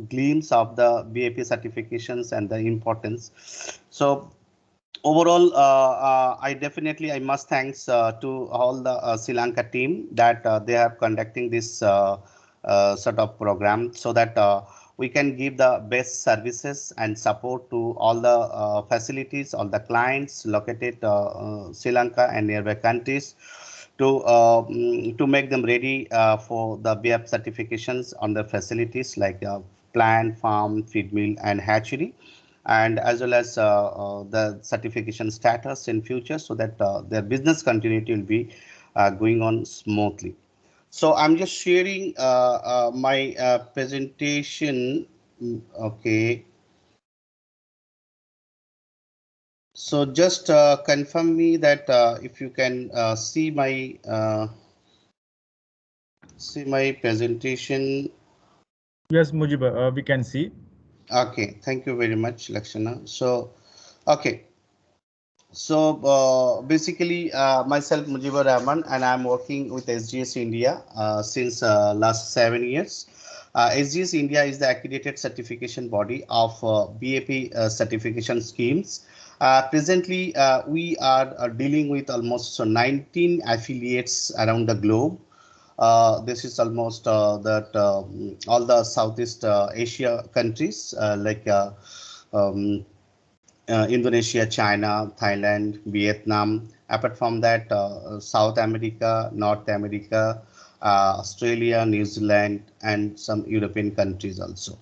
glimpse of the BAP certifications and the importance. So overall, I must thanks to all the Sri Lanka team that they are conducting this sort of program so that we can give the best services and support to all the facilities, all the clients located Sri Lanka and nearby countries to make them ready for the BAP certifications on the facilities like plant, farm, feed mill, and hatchery, and as well as the certification status in future so that their business continuity will be going on smoothly. So I'm just sharing my presentation. Okay. So just confirm me that if you can see my presentation. Yes, Mujib, we can see. Okay, thank you very much, Lakshana. So, okay. So basically, myself Mujibur Rahman, and I'm working with SGS India since last 7 years. SGS India is the accredited certification body of BAP certification schemes. Presently, we are dealing with almost 19 affiliates around the globe. This is almost that all the Southeast Asia countries um, Indonesia, China, Thailand, Vietnam. Apart from that, South America, North America, Australia, New Zealand, and some European countries also.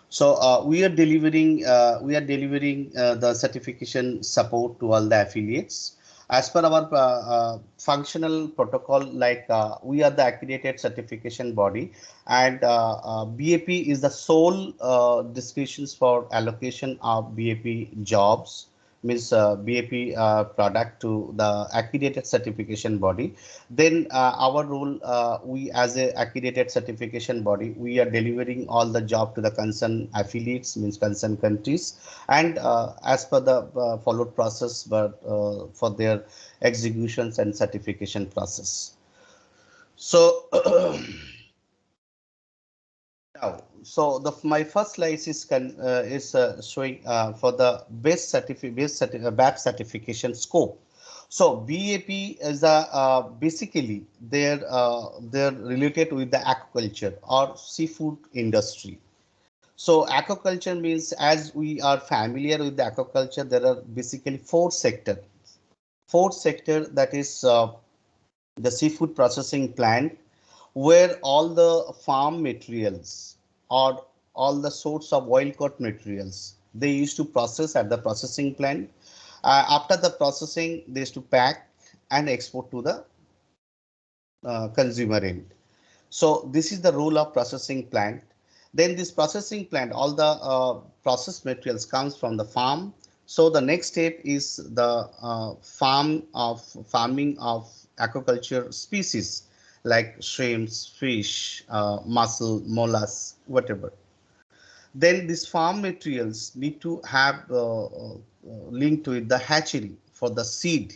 So we are delivering the certification support to all the affiliates. As per our functional protocol, like we are the accredited certification body, and BAP is the sole discretions for allocation of BAP jobs, means BAP product to the accredited certification body. Then our role, we as a accredited certification body, we are delivering all the job to the concerned affiliates, means concerned countries, and as per the followed process, but for their executions and certification process. So now, so my first slide is showing for the BAP certification scope. So BAP is basically they're related with the aquaculture or seafood industry. So aquaculture means, as we are familiar with the aquaculture, there are basically four sectors. Fourth sector, that is the seafood processing plant, where all the farm materials or all the sorts of oil caught materials they used to process at the processing plant. After the processing, they used to pack and export to the consumer end. So this is the role of processing plant. Then this processing plant, all the processed materials comes from the farm. So the next step is the farming of aquaculture species like shrimps, fish, mussel, mollusk, whatever. Then these farm materials need to have linked with the hatchery for the seed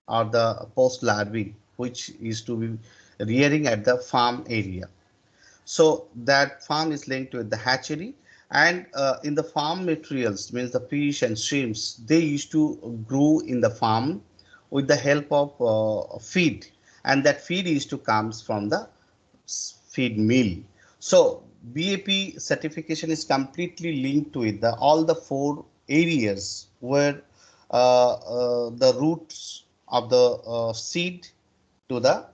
or the post larvae, which is to be rearing at the farm area. So that farm is linked with the hatchery, and in the farm materials, means the fish and shrimps, they used to grow in the farm with the help of feed, and that feed is to comes from the feed mill. So BAP certification is completely linked with the all the four areas where the roots of the seed to the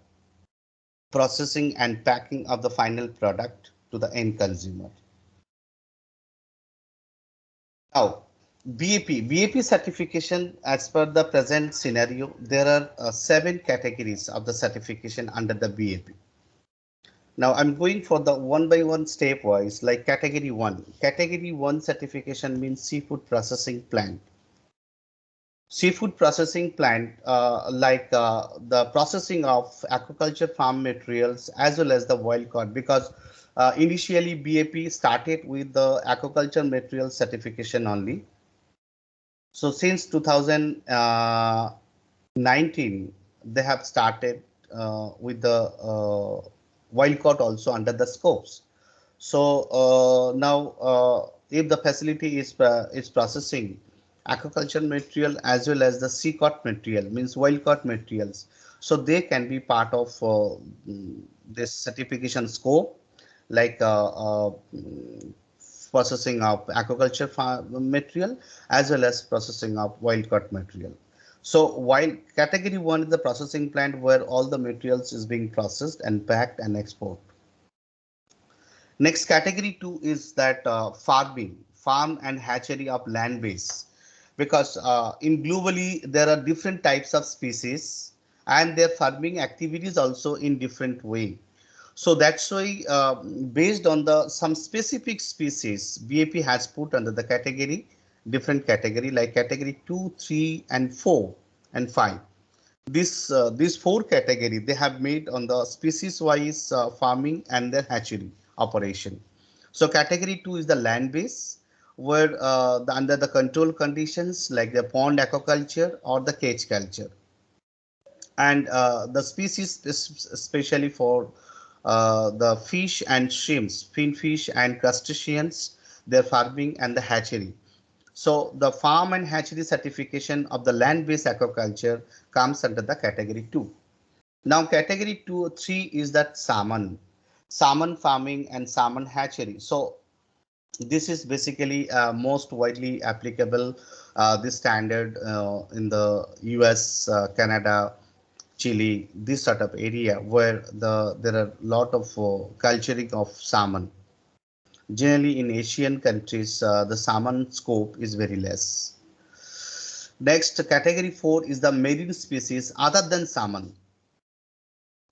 processing and packing of the final product to the end consumer. Now, BAP certification, as per the present scenario, there are 7 categories of the certification under the BAP. Now I'm going for the one by one stepwise, like category 1. Category 1 certification means seafood processing plant. Seafood processing plant, the processing of aquaculture farm materials as well as the wild caught, because initially BAP started with the aquaculture material certification only. So since 2019, they have started with the wild caught also under the scopes. So now, if the facility is processing aquaculture material as well as the sea caught material, means wild caught materials, so they can be part of this certification scope, like processing of aquaculture material as well as processing of wild caught material. So while category 1 is the processing plant where all the materials is being processed and packed and export. Next, category 2 is that farming, farm and hatchery of land base, because in globally there are different types of species and their farming activities also in different way. So that's why based on the some specific species, BAP has put under the category, different category like category 2, 3 and 4 and 5. These four category they have made on the species wise farming and their hatchery operation. So category 2 is the land base where under the control conditions like the pond aquaculture or the cage culture, and the species especially for the fish and shrimps, finfish and crustaceans, their farming and the hatchery. So the farm and hatchery certification of the land-based aquaculture comes under the category 2. Now category 2 3 is that salmon farming and salmon hatchery. So this is basically most widely applicable this standard in the US, Canada, Chile, this sort of area where there are a lot of culturing of salmon. Generally in Asian countries, the salmon scope is very less. Next, category 4 is the marine species other than salmon.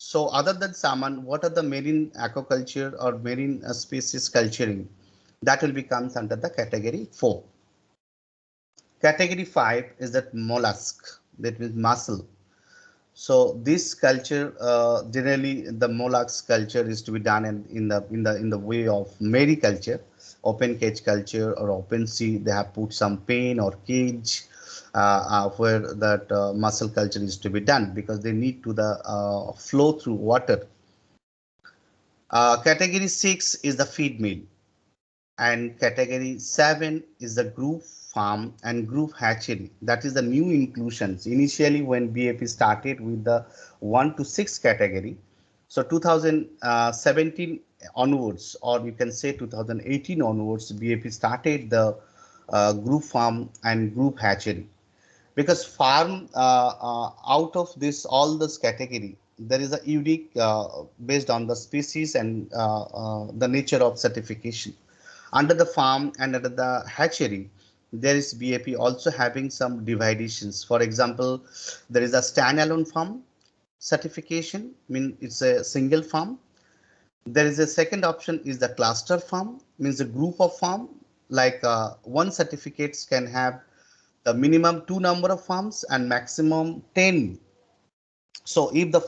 So other than salmon, what are the marine aquaculture or marine species culturing? That will become under the category 4. Category 5 is that mollusk, that means mussel. So this culture, generally the mollusk culture is to be done in the way of mariculture, open cage culture or open sea. They have put some pen or cage where that mussel culture is to be done because they need to the flow through water. Category 6 is the feed mill, and category 7 is the group farm and group hatchery. That is the new inclusions. Initially when BAP started with the 1 to 6 category, so 2017 onwards, or you can say 2018 onwards, BAP started the group farm and group hatchery, because farm out of this all this category there is a unique based on the species and the nature of certification. Under the farm and under the hatchery, there is BAP also having some divisions. For example, there is a standalone farm certification, mean it's a single farm. There is a second option is the cluster farm, means a group of farm, like one certificates can have the minimum 2 number of farms and maximum 10. So if the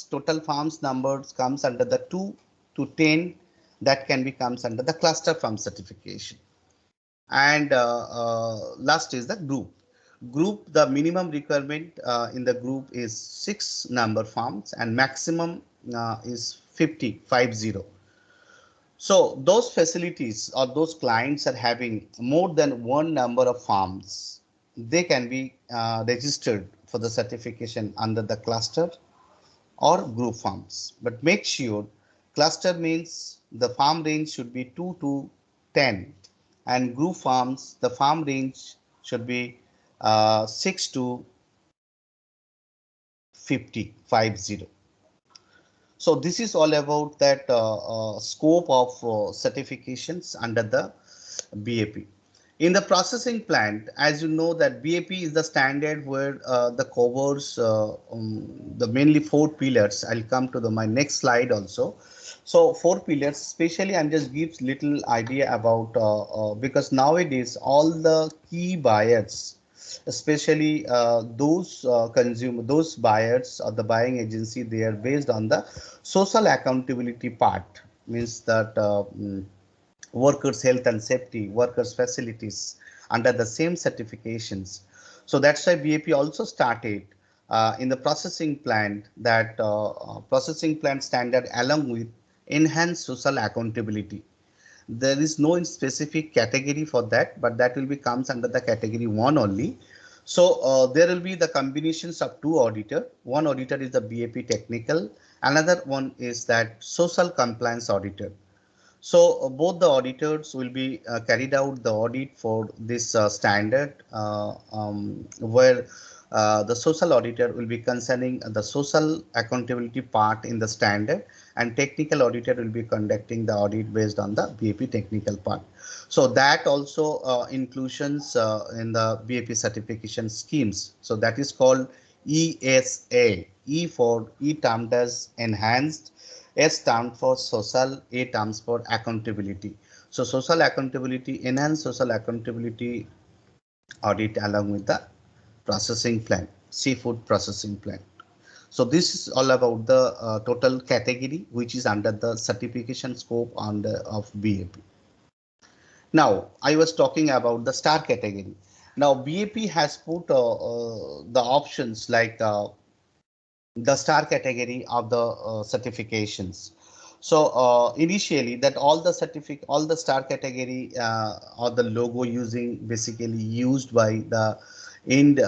total farms numbers comes under the 2 to 10, that can be comes under the cluster farm certification. And last is the group. The minimum requirement in the group is 6 number farms and maximum is 50. So those facilities or those clients are having more than one number of farms, they can be registered for the certification under the cluster or group farms. But make sure cluster means the farm range should be 2 to 10, and group farms, the farm range should be 6 to 50. So this is all about that scope of certifications under the BAP. In the processing plant, as you know that BAP is the standard where the covers the mainly 4 pillars. I'll come to my next slide also. So 4 pillars, especially I'm just gives little idea about because nowadays all the key buyers, especially those buyers or the buying agency, they are based on the social accountability part, means that workers health and safety, workers facilities under the same certifications. So that's why BAP also started in the processing plant that processing plant standard along with enhanced social accountability. There is no specific category for that, but that will be comes under the category 1 only. So there will be the combinations of two auditor. One auditor is the BAP technical, another one is that social compliance auditor. So both the auditors will be carried out the audit for this standard, where the social auditor will be concerning the social accountability part in the standard, and technical auditor will be conducting the audit based on the BAP technical part. So that also inclusions in the BAP certification schemes. So that is called ESA. E for E termed as enhanced, S stands for social, A stands for accountability. So social accountability, enhanced social accountability audit along with the processing plant, seafood processing plant. So this is all about the total category which is under the certification scope of BAP. Now I was talking about the star category. Now BAP has put the options like the star category of the certifications. So initially that all the star category or the logo using basically used by the end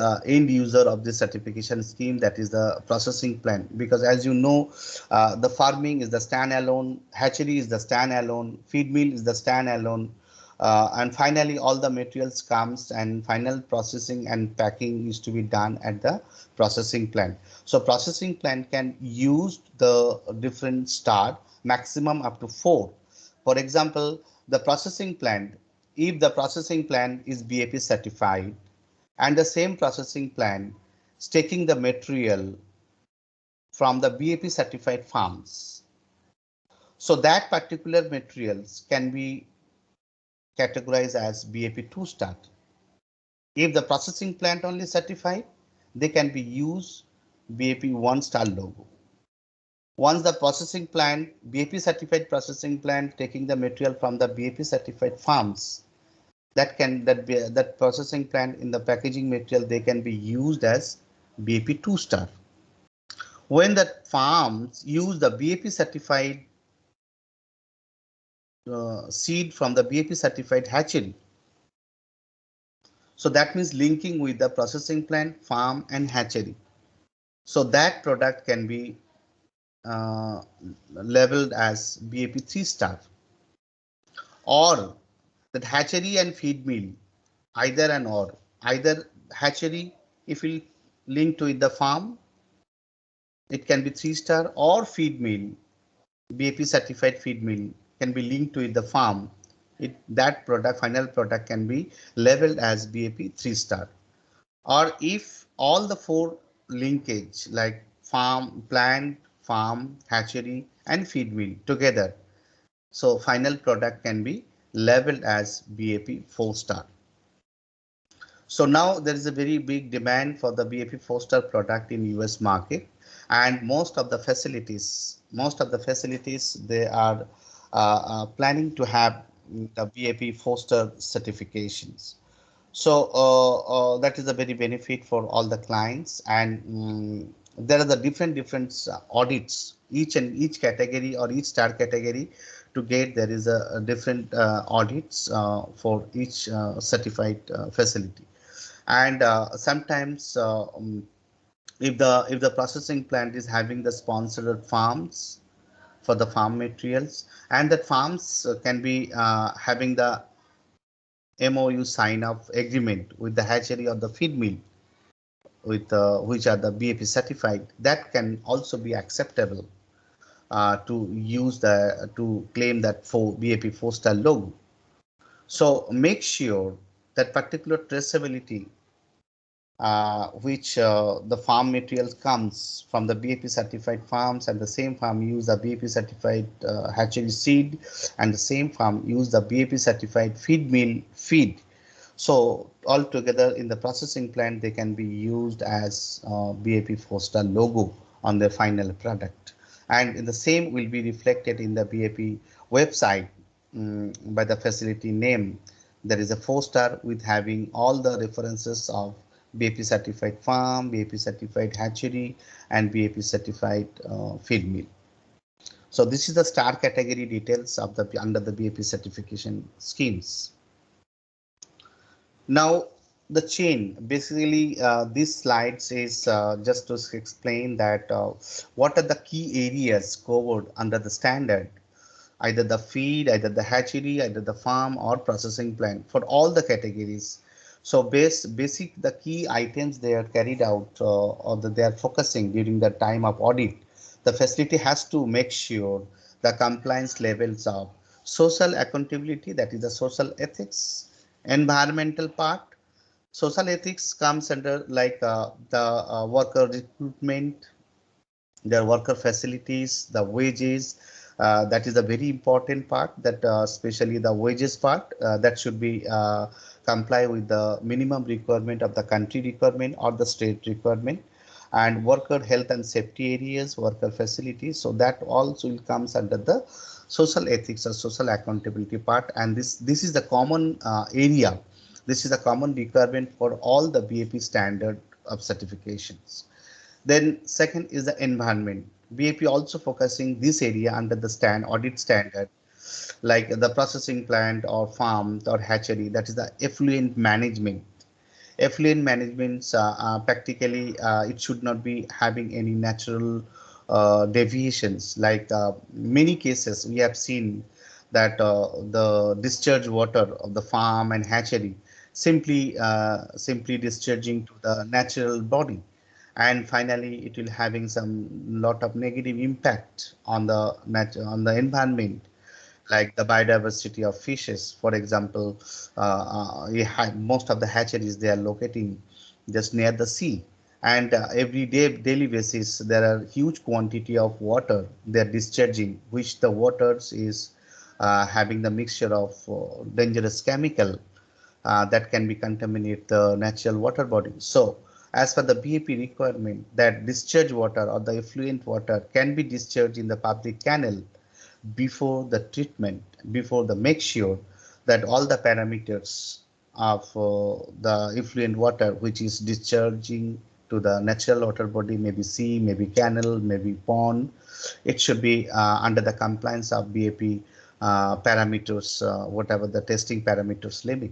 user of the certification scheme, that is the processing plant, because as you know, the farming is the standalone, hatchery is the standalone, feed mill is the standalone, and finally all the materials comes and final processing and packing is to be done at the processing plant. So processing plant can use the different star, maximum up to 4. For example, the processing plant, if the processing plant is BAP certified and the same processing plant is taking the material from the BAP certified farms, so that particular materials can be categorized as BAP 2 star. If the processing plant only certified, they can be used BAP 1 star logo. Once the processing plant, BAP certified processing plant taking the material from the BAP certified farms, that processing plant in the packaging material, they can be used as BAP 2 star. When the farms use the BAP certified seed from the BAP certified hatchery, so that means linking with the processing plant, farm and hatchery. So that product can be labeled as BAP 3 star. Or that hatchery and feed mill, either and or. Either hatchery, if we link to it the farm, it can be 3 star, or feed mill, BAP certified feed mill can be linked to it the farm. That product, final product can be labeled as BAP 3 star. Or if all the 4 linkage like farm, plant, farm, hatchery and feed mill together, so final product can be labeled as BAP 4 star. So now there is a very big demand for the BAP 4 star product in US market, and most of the facilities they are planning to have the BAP 4 star certifications. So that is a very benefit for all the clients, and there are the different audits, each category or each star category to get there is a different audits for each certified facility. And sometimes if the processing plant is having the sponsored farms for the farm materials, and that farms can be having the MOU sign up agreement with the hatchery or the feed mill with which are the BAP certified, that can also be acceptable to use to claim that for BAP 4 star logo. So make sure that particular traceability which the farm material comes from the BAP certified farms, and the same farm use the BAP certified hatchery seed, and the same farm use the BAP certified feed mill feed. So altogether in the processing plant, they can be used as BAP 4 star logo on their final product. And in the same will be reflected in the BAP website by the facility name. There is a 4 star with having all the references of BAP certified farm, BAP certified hatchery, and BAP certified feed mill. So this is the star category details of the under the BAP certification schemes. Now the chain, basically this slides is just to explain that what are the key areas covered under the standard, either the feed, either the hatchery, either the farm or processing plant for all the categories. So basic the key items they are carried out or that they are focusing during the time of audit. The facility has to make sure the compliance levels of social accountability, that is the social ethics, environmental part. Social ethics comes under like the worker recruitment, their worker facilities, the wages. That is a very important part, that especially the wages part that should be comply with the minimum requirement of the country requirement or the state requirement, and worker health and safety areas, worker facilities. So that also will comes under the social ethics or social accountability part. And this is the common area. This is a common requirement for all the BAP standard of certifications. Then second is the environment. BAP also focusing this area under the audit standard, like the processing plant or farm or hatchery, that is the effluent management. Effluent management, practically it should not be having any natural deviations. Like many cases we have seen that the discharge water of the farm and hatchery simply discharging to the natural body, and finally it will having some lot of negative impact on the on the environment, like the biodiversity of fishes. For example, most of the hatcheries they are locating just near the sea, and every daily basis there are huge quantity of water they are discharging, which the waters is having the mixture of dangerous chemical that can be contaminate the natural water body. So as per the BAP requirement, that discharge water or the effluent water can be discharged in the public canal before the treatment, before the make sure that all the parameters of the effluent water which is discharging to the natural water body, maybe sea, maybe canal, maybe pond, it should be under the compliance of BAP parameters, whatever the testing parameters limit.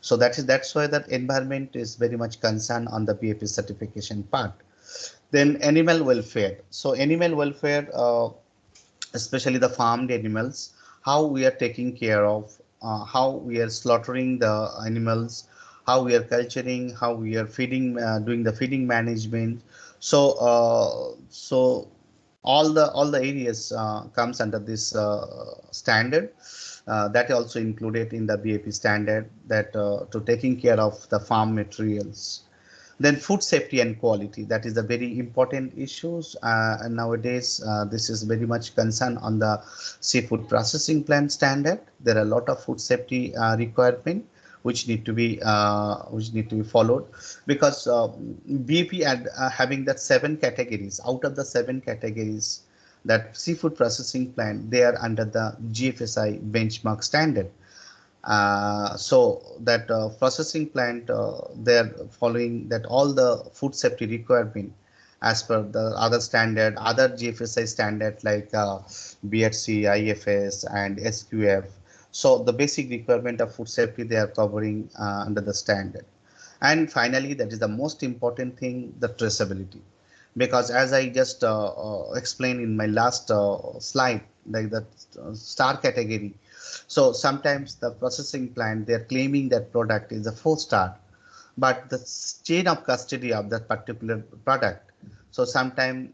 So that's why that environment is very much concerned on the BAP certification part. Then animal welfare. So animal welfare, especially the farmed animals, how we are taking care of, how we are slaughtering the animals, how we are culturing, how we are feeding, doing the feeding management. So all the areas comes under this standard. That also included in the BAP standard, that to taking care of the farm materials. Then food safety and quality, that is the very important issues, and nowadays this is very much concerned on the seafood processing plant standard. There are a lot of food safety requirement which need to be followed, because BAP having that 7 categories. Out of the 7 categories, that seafood processing plant, they are under the GFSI benchmark standard. So that processing plant, they're following that all the food safety requirement as per the other standard, other GFSI standard like BRC, IFS and SQF. So the basic requirement of food safety they are covering under the standard. And finally, that is the most important thing, the traceability. Because as I just explained in my last slide, like the star category, so sometimes the processing plant, they're claiming that product is a 4-star, but the chain of custody of that particular product, so sometimes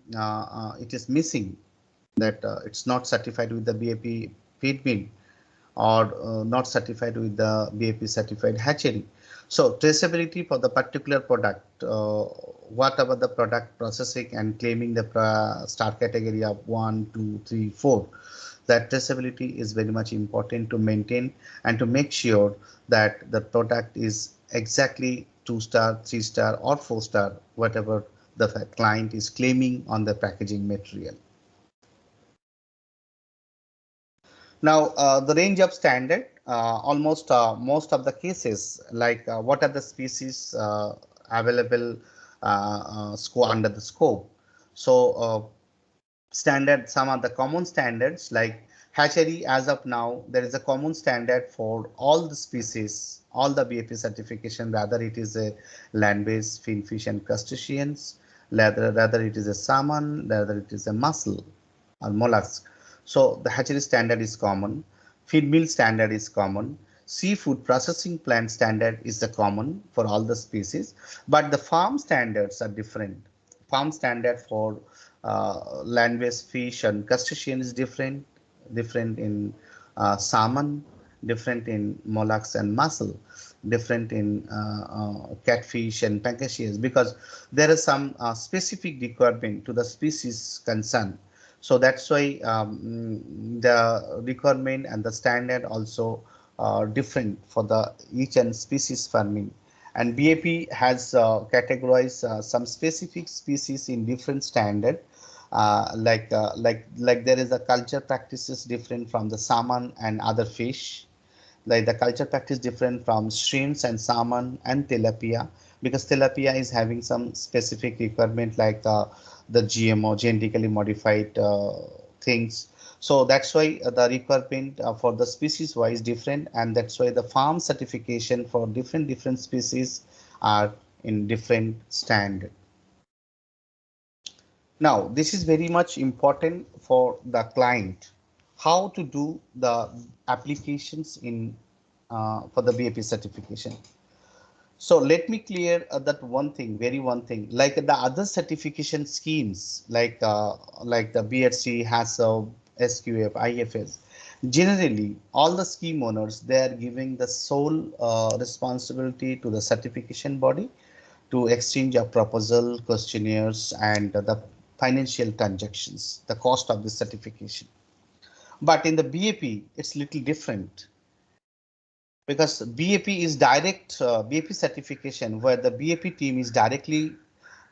it is missing, that it's not certified with the BAP feed mill, or not certified with the BAP certified hatchery. So traceability for the particular product, whatever the product processing and claiming the star category of 1, 2, 3, 4, that traceability is very much important to maintain and to make sure that the product is exactly 2-star, 3-star or 4-star, whatever the client is claiming on the packaging material. Now, the range of standard, almost most of the cases, like what are the species available under the scope. So standard, some of the common standards like hatchery. As of now, there is a common standard for all the species, all the BAP certification, rather it is a land-based finfish and crustaceans, rather it is a salmon, rather it is a mussel or mollusk. So the hatchery standard is common, feed mill standard is common, seafood processing plant standard is the common for all the species, but the farm standards are different. Farm standard for land-based fish and crustacean is different in salmon, different in mollusks and mussel, different in catfish and pangasius, because there is some specific requirement to the species concerned. So that's why the requirement and the standard also different for the each and species farming. And BAP has categorized some specific species in different standard, like there is a culture practices different from the salmon and other fish, like the culture practice different from shrimps and salmon and tilapia, because tilapia is having some specific requirement like the GMO, genetically modified things. So that's why the requirement for the species wise different, and that's why the farm certification for different species are in different standard. Now, this is very much important for the client, how to do the applications in for the BAP certification. So let me clear that one thing, one thing, like the other certification schemes, like the BRC, HACCP, SQF, IFS. Generally, all the scheme owners, they are giving the sole responsibility to the certification body to exchange of proposal, questionnaires, and the financial transactions, the cost of the certification. But in the BAP, it's little different, because BAP is direct BAP certification, where the BAP team is directly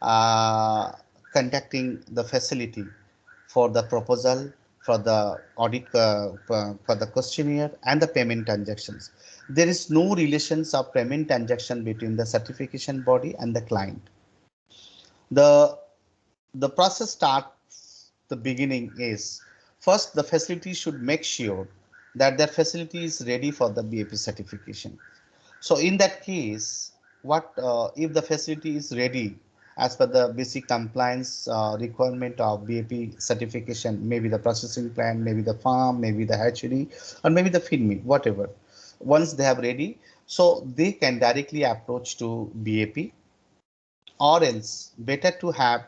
uh, conducting the facility for the proposal, for the audit, for the questionnaire and the payment transactions. There is no relations of payment transaction between the certification body and the client. The the process starts, the beginning is, first the facility should make sure that their facility is ready for the BAP certification. So in that case, what if the facility is ready as per the basic compliance requirement of BAP certification, maybe the processing plant, maybe the farm, maybe the hatchery, or maybe the feed mill, whatever. Once they have ready, so they can directly approach to BAP, or else better to have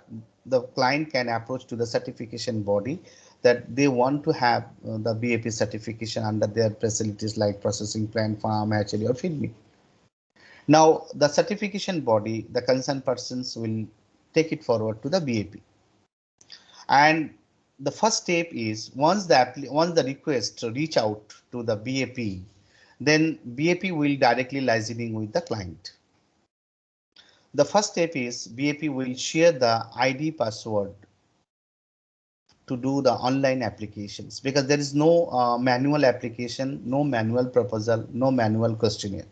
the client can approach to the certification body that they want to have the BAP certification under their facilities like processing plant, farm, hatchery, or feed mill. Now, the certification body, the concerned persons will take it forward to the BAP. And the first step is once the request reach out to the BAP, then BAP will directly liaising with the client. The first step is BAP will share the ID password to do the online applications, because there is no manual application, no manual proposal, no manual questionnaire.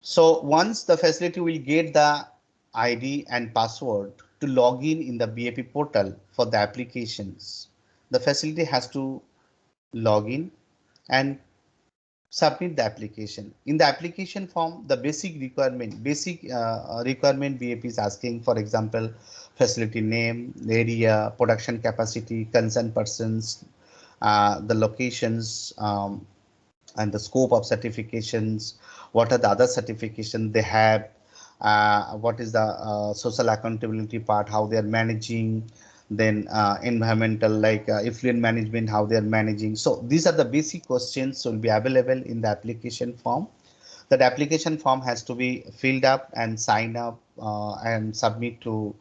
So once the facility will get the ID and password to log in the BAP portal for the applications, the facility has to log in and submit the application. In the application form, the basic requirement BAP is asking, for example, facility name, area, production capacity, concerned persons, the locations, and the scope of certifications, what are the other certifications they have, what is the social accountability part, how they are managing, then environmental, like effluent management, how they are managing. So these are the basic questions will be available in the application form. That application form has to be filled up and signed up and submit to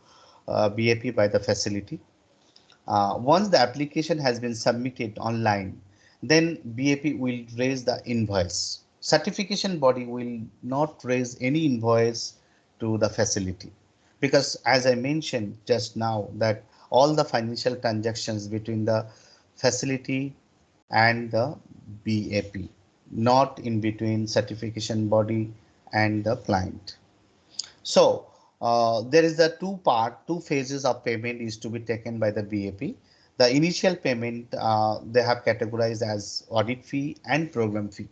BAP by the facility. Once the application has been submitted online, then BAP will raise the invoice. Certification body will not raise any invoice to the facility, because as I mentioned just now that all the financial transactions between the facility and the BAP, not in between certification body and the client. So there is a two phases of payment is to be taken by the BAP. The initial payment they have categorized as audit fee and program fee.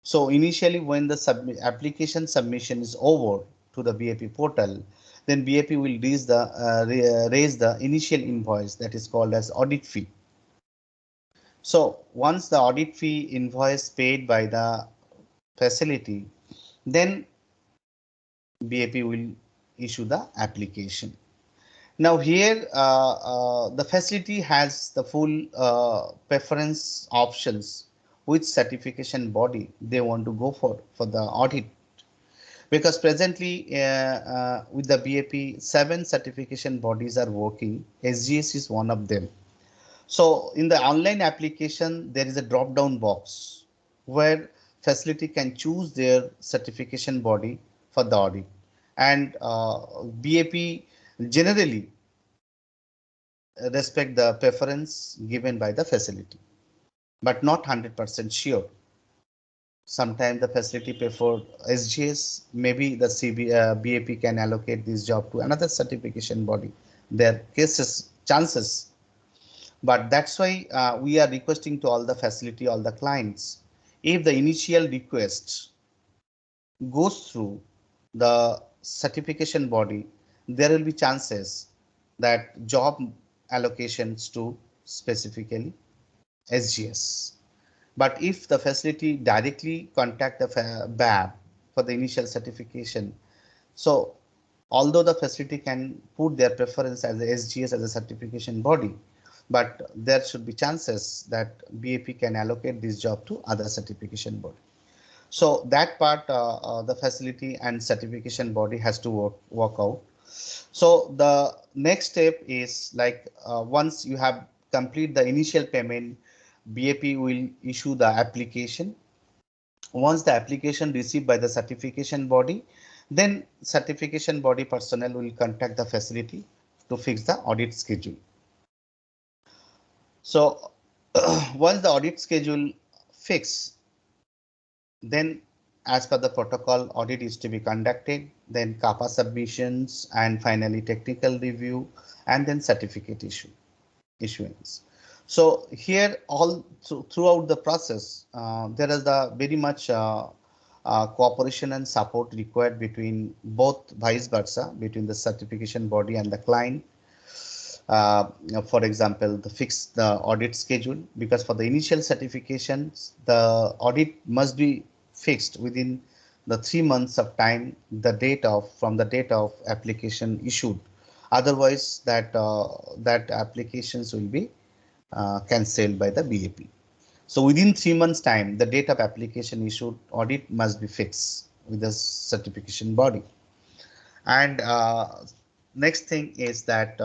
So initially when the application submission is over to the BAP portal, then BAP will raise the initial invoice that is called as audit fee. So once the audit fee invoice paid by the facility, then BAP will issue the application. Now here the facility has the full preference options which certification body they want to go for the audit, because presently with the BAP 7 certification bodies are working. SGS is one of them. So in the online application there is a drop down box where facility can choose their certification body for the audit, and BAP generally respect the preference given by the facility, but not 100% sure. Sometimes the facility prefer SGS, maybe the BAP can allocate this job to another certification body. There are cases, chances, but that's why we are requesting to all the facility, all the clients, if the initial request goes through the certification body, there will be chances that job allocations to specifically SGS. But if the facility directly contact the BAP for the initial certification, so although the facility can put their preference as the SGS as a certification body, but there should be chances that BAP can allocate this job to other certification body. So that part the facility and certification body has to work out. So the next step is like once you have complete the initial payment, BAP will issue the application. Once the application received by the certification body, then certification body personnel will contact the facility to fix the audit schedule. So once the audit schedule fixed, then as per the protocol, audit is to be conducted, then CAPA submissions, and finally technical review, and then certificate issuance. So here all throughout the process, there is the very much cooperation and support required between both, vice versa, between the certification body and the client. For example, the audit schedule, because for the initial certifications, the audit must be fixed within the 3 months of time, from the date of application issued. Otherwise, that applications will be cancelled by the BAP. So within 3 months time, the date of application issued, audit must be fixed with the certification body. And next thing is that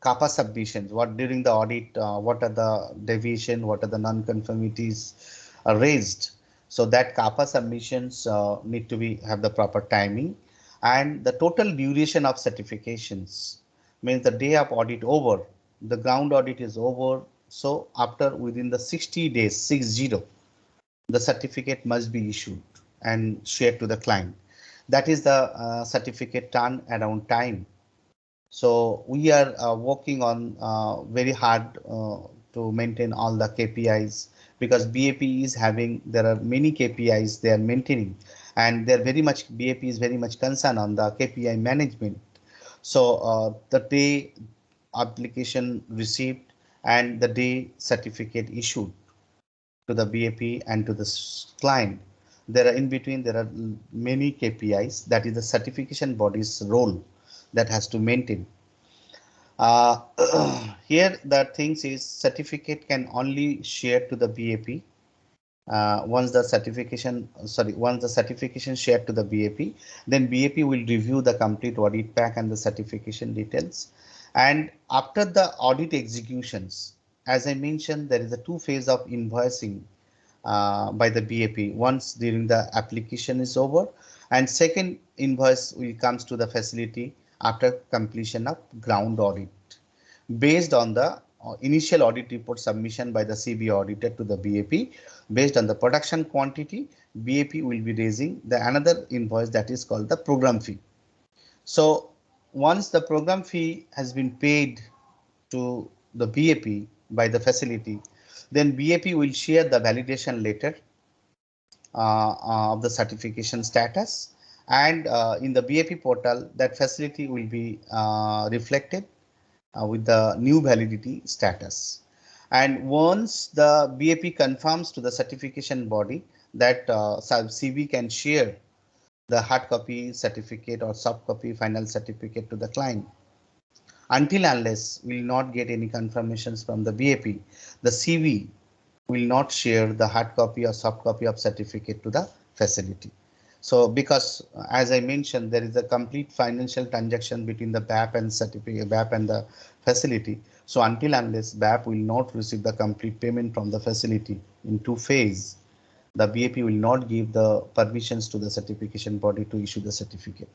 CAPA submissions, what during the audit, what are the deviation, what are the non-conformities raised. So that CAPA submissions need to have the proper timing, and the total duration of certifications means the day of audit over, the ground audit is over. So after within the 60 days, 60, the certificate must be issued and shared to the client. That is the certificate turnaround time. So we are working on very hard to maintain all the KPIs, because BAP is having, there are many KPIs they are maintaining, and they're very much, BAP is very much concerned on the KPI management. So the day application received and the day certificate issued to the BAP and to the client, there are in between, there are many KPIs, that is the certification body's role that has to maintain. Here the things is certificate can only share to the BAP once the certification shared to the BAP, then BAP will review the complete audit pack and the certification details. And after the audit executions, as I mentioned, there is a 2 phase of invoicing by the BAP once during the application is over, and second invoice will comes to the facility after completion of ground audit based on the initial audit report submission by the CB auditor to the BAP. Based on the production quantity, BAP will be raising the another invoice that is called the program fee. So once the program fee has been paid to the BAP by the facility, then BAP will share the validation letter of the certification status, and in the BAP portal that facility will be reflected with the new validity status. And once the BAP confirms to the certification body that CB can share the hard copy certificate or soft copy final certificate to the client. Until unless we will not get any confirmations from the BAP, the CV will not share the hard copy or soft copy of certificate to the facility. So because as I mentioned, there is a complete financial transaction between the BAP and certificate, BAP and the facility. So until unless BAP will not receive the complete payment from the facility in two phases, the BAP will not give the permissions to the certification body to issue the certificate.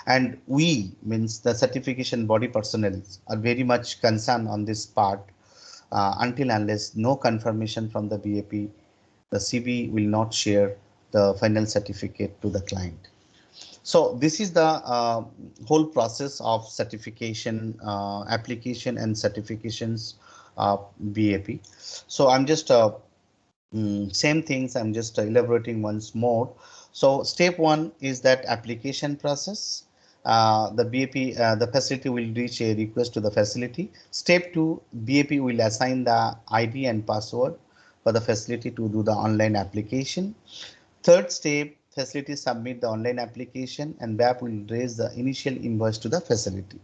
And we, means the certification body personnel, are very much concerned on this part. Until unless no confirmation from the BAP, the CB will not share the final certificate to the client. So this is the whole process of certification application and certifications of BAP. So I'm just same things, I'm just elaborating once more. So step one is that application process. The BAP, the facility will reach a request to the facility. Step two, BAP will assign the ID and password for the facility to do the online application. Third step, facility submit the online application and BAP will raise the initial invoice to the facility.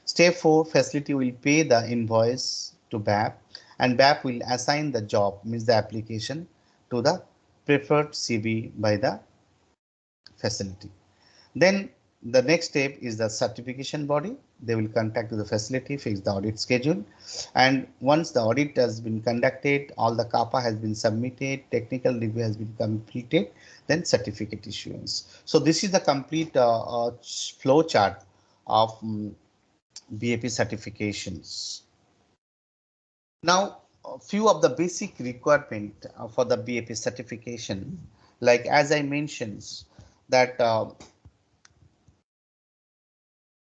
Step 4, facility will pay the invoice to BAP and BAP will assign the job, means the application, to the preferred CB by the facility. Then the next step is the certification body. They will contact to the facility, fix the audit schedule. And once the audit has been conducted, all the CAPA has been submitted, technical review has been completed, then certificate issuance. So this is the complete flow chart of BAP certifications. Now, a few of the basic requirement for the BAP certification, like as I mentioned, that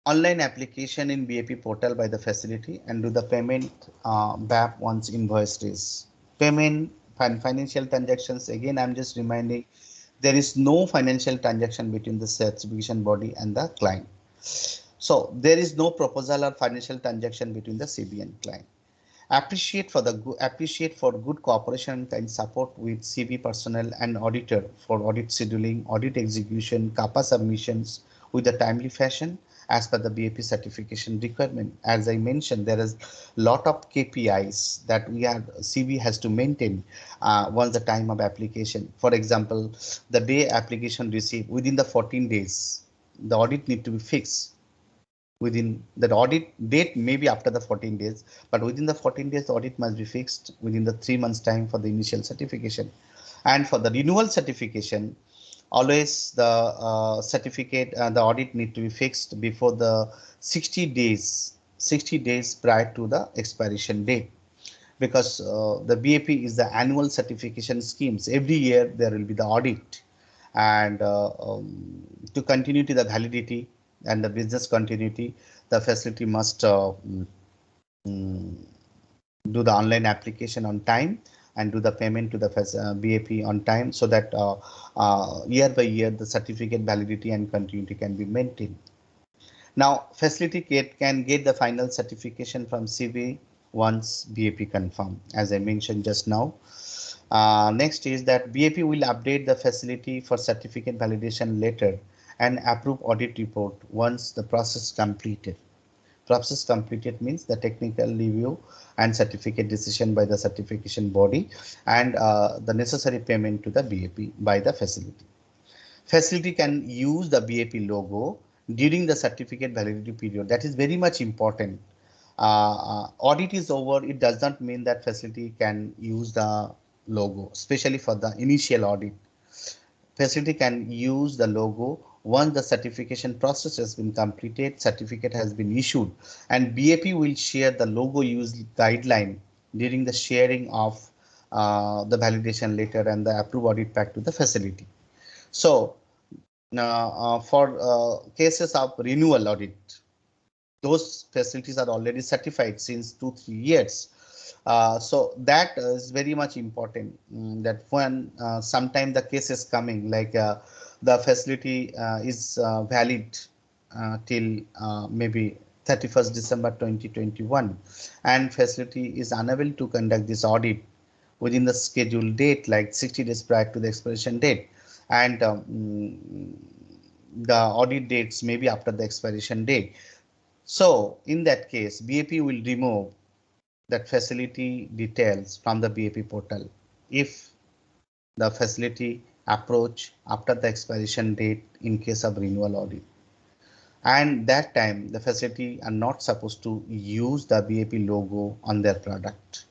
online application in BAP portal by the facility and do the payment BAP once invoice is. Payment and financial transactions, again I'm just reminding, there is no financial transaction between the certification body and the client. So there is no proposal or financial transaction between the CB and client. Appreciate for good cooperation and support with CB personnel and auditor for audit scheduling, audit execution, CAPA submissions with a timely fashion as per the BAP certification requirement. As I mentioned, there is a lot of KPIs that CB has to maintain once the time of application. For example, the day application received, within the 14 days, the audit need to be fixed. Within that audit date, maybe after the 14 days, but within the 14 days, the audit must be fixed within the 3 months time for the initial certification. And for the renewal certification, always the certificate, the audit need to be fixed before the 60 days prior to the expiration date. Because the BAP is the annual certification schemes. Every year there will be the audit, and to continue to the validity and the business continuity, the facility must do the online application on time and do the payment to the BAP on time, so that year by year the certificate validity and continuity can be maintained. Now, facility can get the final certification from CB once BAP confirm, as I mentioned just now. Next is that BAP will update the facility for certificate validation later and approve audit report once the process completed. Process completed means the technical review and certificate decision by the certification body and the necessary payment to the BAP by the facility. Facility can use the BAP logo during the certificate validity period. That is very much important. Audit is over, it does not mean that facility can use the logo, especially for the initial audit. Facility can use the logo Once the certification process has been completed, certificate has been issued, and BAP will share the logo use guideline during the sharing of the validation letter and the approved audit pack to the facility. So for cases of renewal audit, those facilities are already certified since 2-3 years. So that is very much important, that when sometime the case is coming, like the facility is valid till maybe 31st December 2021, and facility is unable to conduct this audit within the scheduled date, like 60 days prior to the expiration date, and the audit dates may be after the expiration date. So in that case, BAP will remove that facility details from the BAP portal if the facility approach after the expiration date in case of renewal audit. And that time the facility are not supposed to use the BAP logo on their product.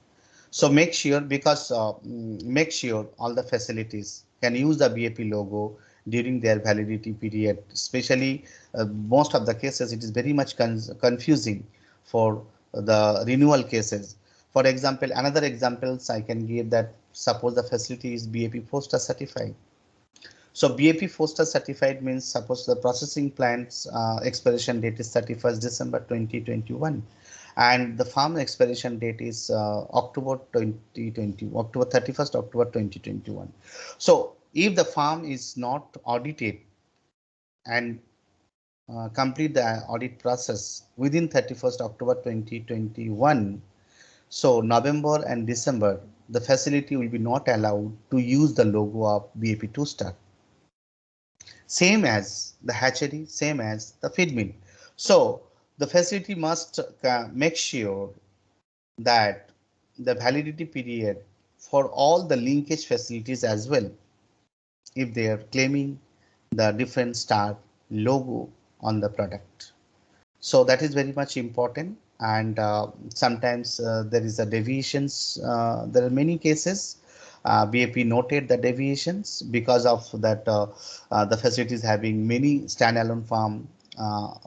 So make sure, because make sure all the facilities can use the BAP logo during their validity period. Especially most of the cases, it is very much confusing for the renewal cases. For example, another examples I can give, that suppose the facility is BAP 4-star certified. So BAP 4-star certified means, suppose the processing plant's expiration date is 31st December 2021, and the farm expiration date is October 31st October 2021. So if the farm is not audited and complete the audit process within 31st October 2021, so November and December, the facility will be not allowed to use the logo of BAP 2-star. Same as the hatchery, same as the feed mill. So the facility must make sure that the validity period for all the linkage facilities as well, if they are claiming the different star logo on the product. So that is very much important. And sometimes there is a deviations. There are many cases. BAP noted the deviations because of that the facilities having many standalone farm,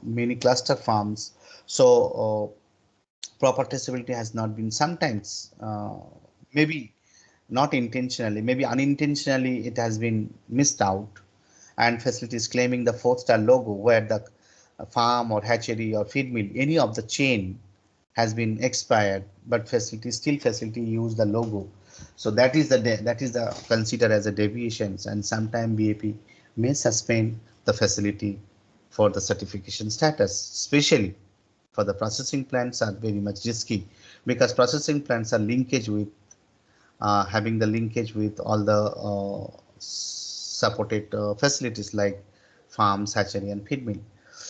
many cluster farms. So proper traceability has not been, sometimes maybe not intentionally, maybe unintentionally it has been missed out, and facilities claiming the 4-star logo where the farm or hatchery or feed mill, any of the chain has been expired, but facility use the logo. So that is the considered as a deviations, and sometime BAP may suspend the facility for the certification status, especially for the processing plants are very much risky, because processing plants are linkage with having the linkage with all the supported facilities like farms, hatchery and feed mill.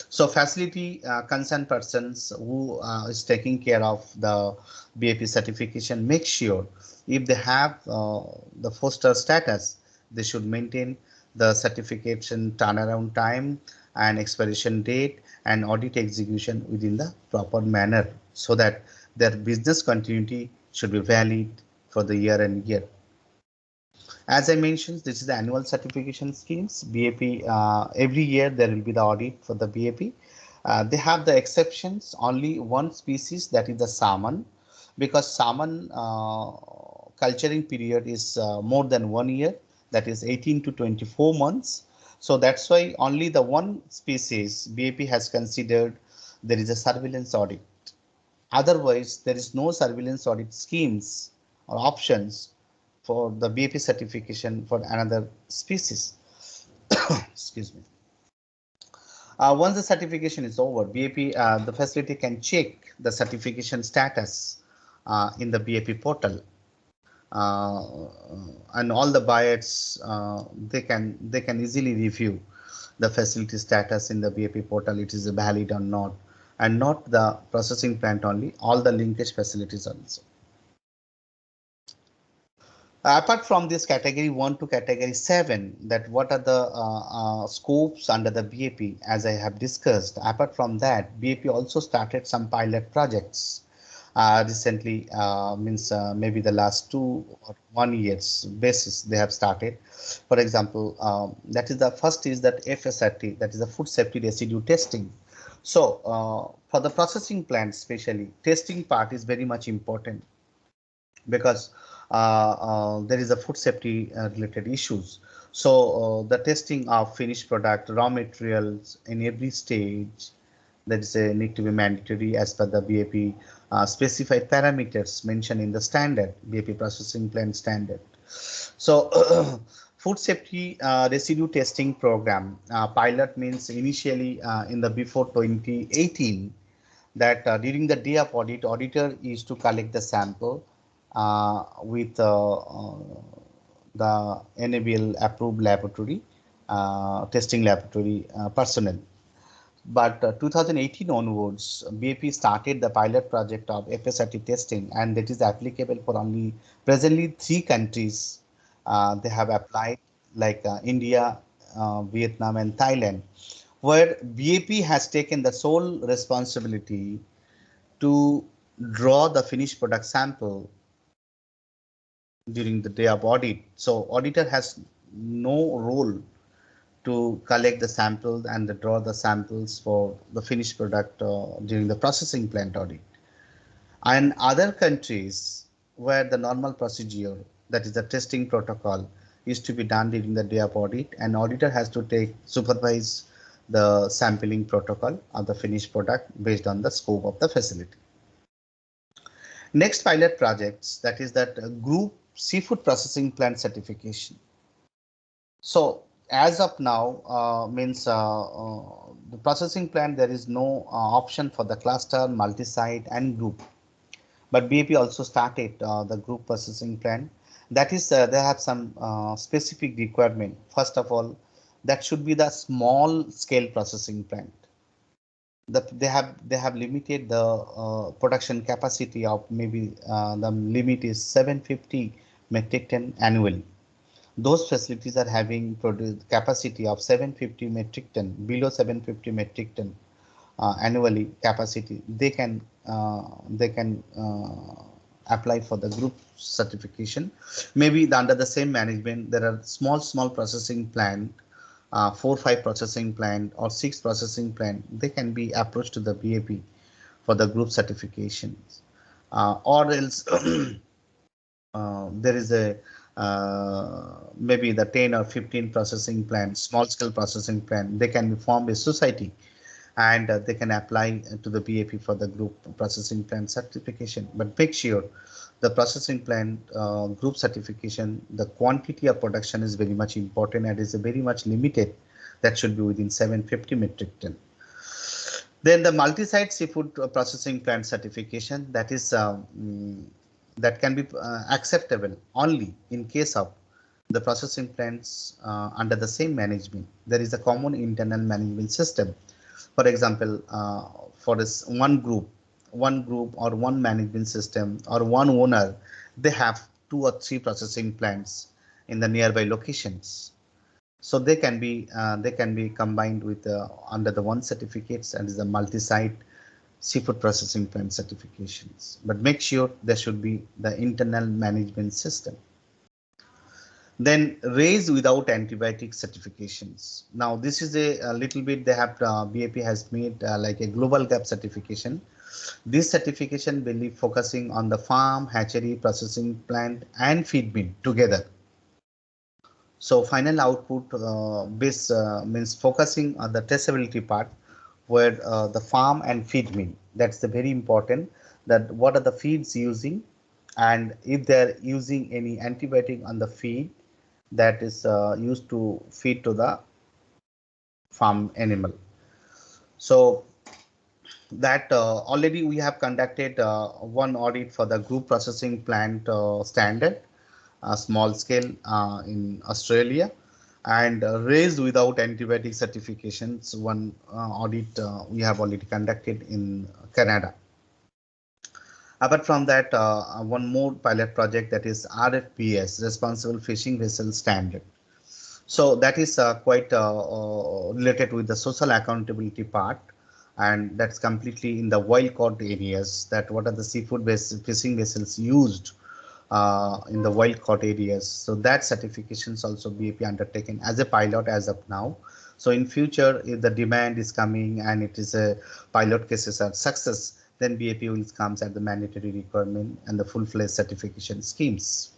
So facility concerned persons who is taking care of the BAP certification, make sure if they have the 4-star status, they should maintain the certification turnaround time and expiration date and audit execution within the proper manner, so that their business continuity should be valid for the year and year. As I mentioned, this is the annual certification schemes. BAP, every year there will be the audit for the BAP. They have the exceptions, only one species, that is the salmon, because salmon culturing period is more than 1 year, that is 18 to 24 months. So that's why only the one species BAP has considered there is a surveillance audit. Otherwise, there is no surveillance audit schemes or options for the BAP certification for another species. Excuse me. Once the certification is over, BAP, the facility can check the certification status in the BAP portal, and all the buyers they can easily review the facility status in the BAP portal. It is valid or not, and not the processing plant only, all the linkage facilities also. Apart from this category 1 to category 7, that what are the scopes under the BAP, as I have discussed. Apart from that, BAP also started some pilot projects. recently, means maybe the last 2 or 1 years basis they have started. For example, that is the first is that FSRT, that is the food safety residue testing. So for the processing plant, especially testing part is very much important because there is a food safety related issues. So the testing of finished product, raw materials in every stage, that is need to be mandatory as per the BAP specified parameters mentioned in the standard BAP processing plant standard. So food safety residue testing program pilot means initially in the before 2018, that during the day of audit, auditor is to collect the sample with the NABL approved laboratory, testing laboratory personnel. But 2018 onwards, BAP started the pilot project of FSRT testing, and that is applicable for only presently 3 countries. They have applied, like India, Vietnam, and Thailand, where BAP has taken the sole responsibility to draw the finished product sample during the day of audit. So auditor has no role to collect the samples and draw the samples for the finished product during the processing plant audit. And other countries where the normal procedure, that is the testing protocol, is to be done during the day of audit, and auditor has to supervise the sampling protocol of the finished product based on the scope of the facility. Next pilot projects, that is that group seafood processing plant certification. So as of now, the processing plant, there is no option for the cluster, multi-site and group. But BAP also started the group processing plant. That is, they have some specific requirement. First of all, that should be the small scale processing plant. They have limited the production capacity of maybe the limit is 750 metric ton annually. Those facilities are having produced capacity of 750 metric ton, below 750 metric ton annually capacity. They can apply for the group certification. Maybe under the same management, there are small processing plant, 4-5 processing plant or 6 processing plant. They can be approached to the BAP for the group certifications, or else there is a maybe the 10 or 15 processing plant, small scale processing plant. They can form a society, and they can apply to the BAP for the group processing plant certification. But make sure the processing plant group certification, the quantity of production is very much important and is very much limited. That should be within 750 metric ton. Then the multi-site seafood processing plant certification, that is that can be acceptable only in case of the processing plants under the same management. There is a common internal management system. For example, for this one group or one management system or one owner, they have 2 or 3 processing plants in the nearby locations. So they can be combined with under the one certificates, and is the multi-site seafood processing plant certifications. But make sure there should be the internal management system. Then raise without antibiotic certifications. Now this is a little bit, they have BAP has made like a global gap certification. This certification will be focusing on the farm, hatchery, processing plant and feed mill together. So final output base means focusing on the traceability part, where the farm and feed mill, that's the very important, that what are the feeds using, and if they're using any antibiotic on the feed that is used to feed to the farm animal. So that already we have conducted one audit for the group processing plant standard, small scale in Australia, and raised without antibiotic certifications. One audit we have already conducted in Canada. Apart from that, one more pilot project, that is RFVS, Responsible Fishing Vessel Standard. So that is quite related with the social accountability part, and that's completely in the wild caught areas. That what are the seafood fishing vessels used in the wild caught areas. So that certifications also BAP undertaken as a pilot as of now. So in future, if the demand is coming and it is a pilot cases are success, then BAP will comes at the mandatory requirement and the full-fledged certification schemes.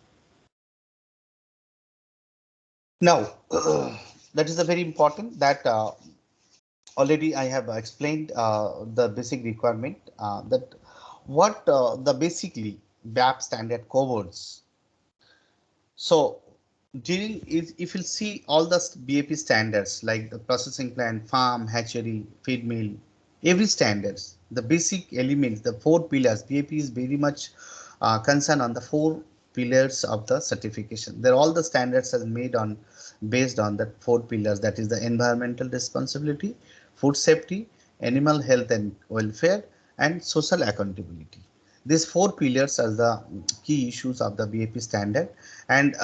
Now, that is a very important that already I have explained the basic requirement that what the basically BAP standard covers. So during if you see all the BAP standards like the processing plant, farm, hatchery, feed mill, every standards, the basic elements, the four pillars, BAP is very much concerned on the four pillars of the certification. They're all the standards are made on based on the four pillars, that is the environmental responsibility, food safety, animal health and welfare, and social accountability. These four pillars are the key issues of the BAP standard, and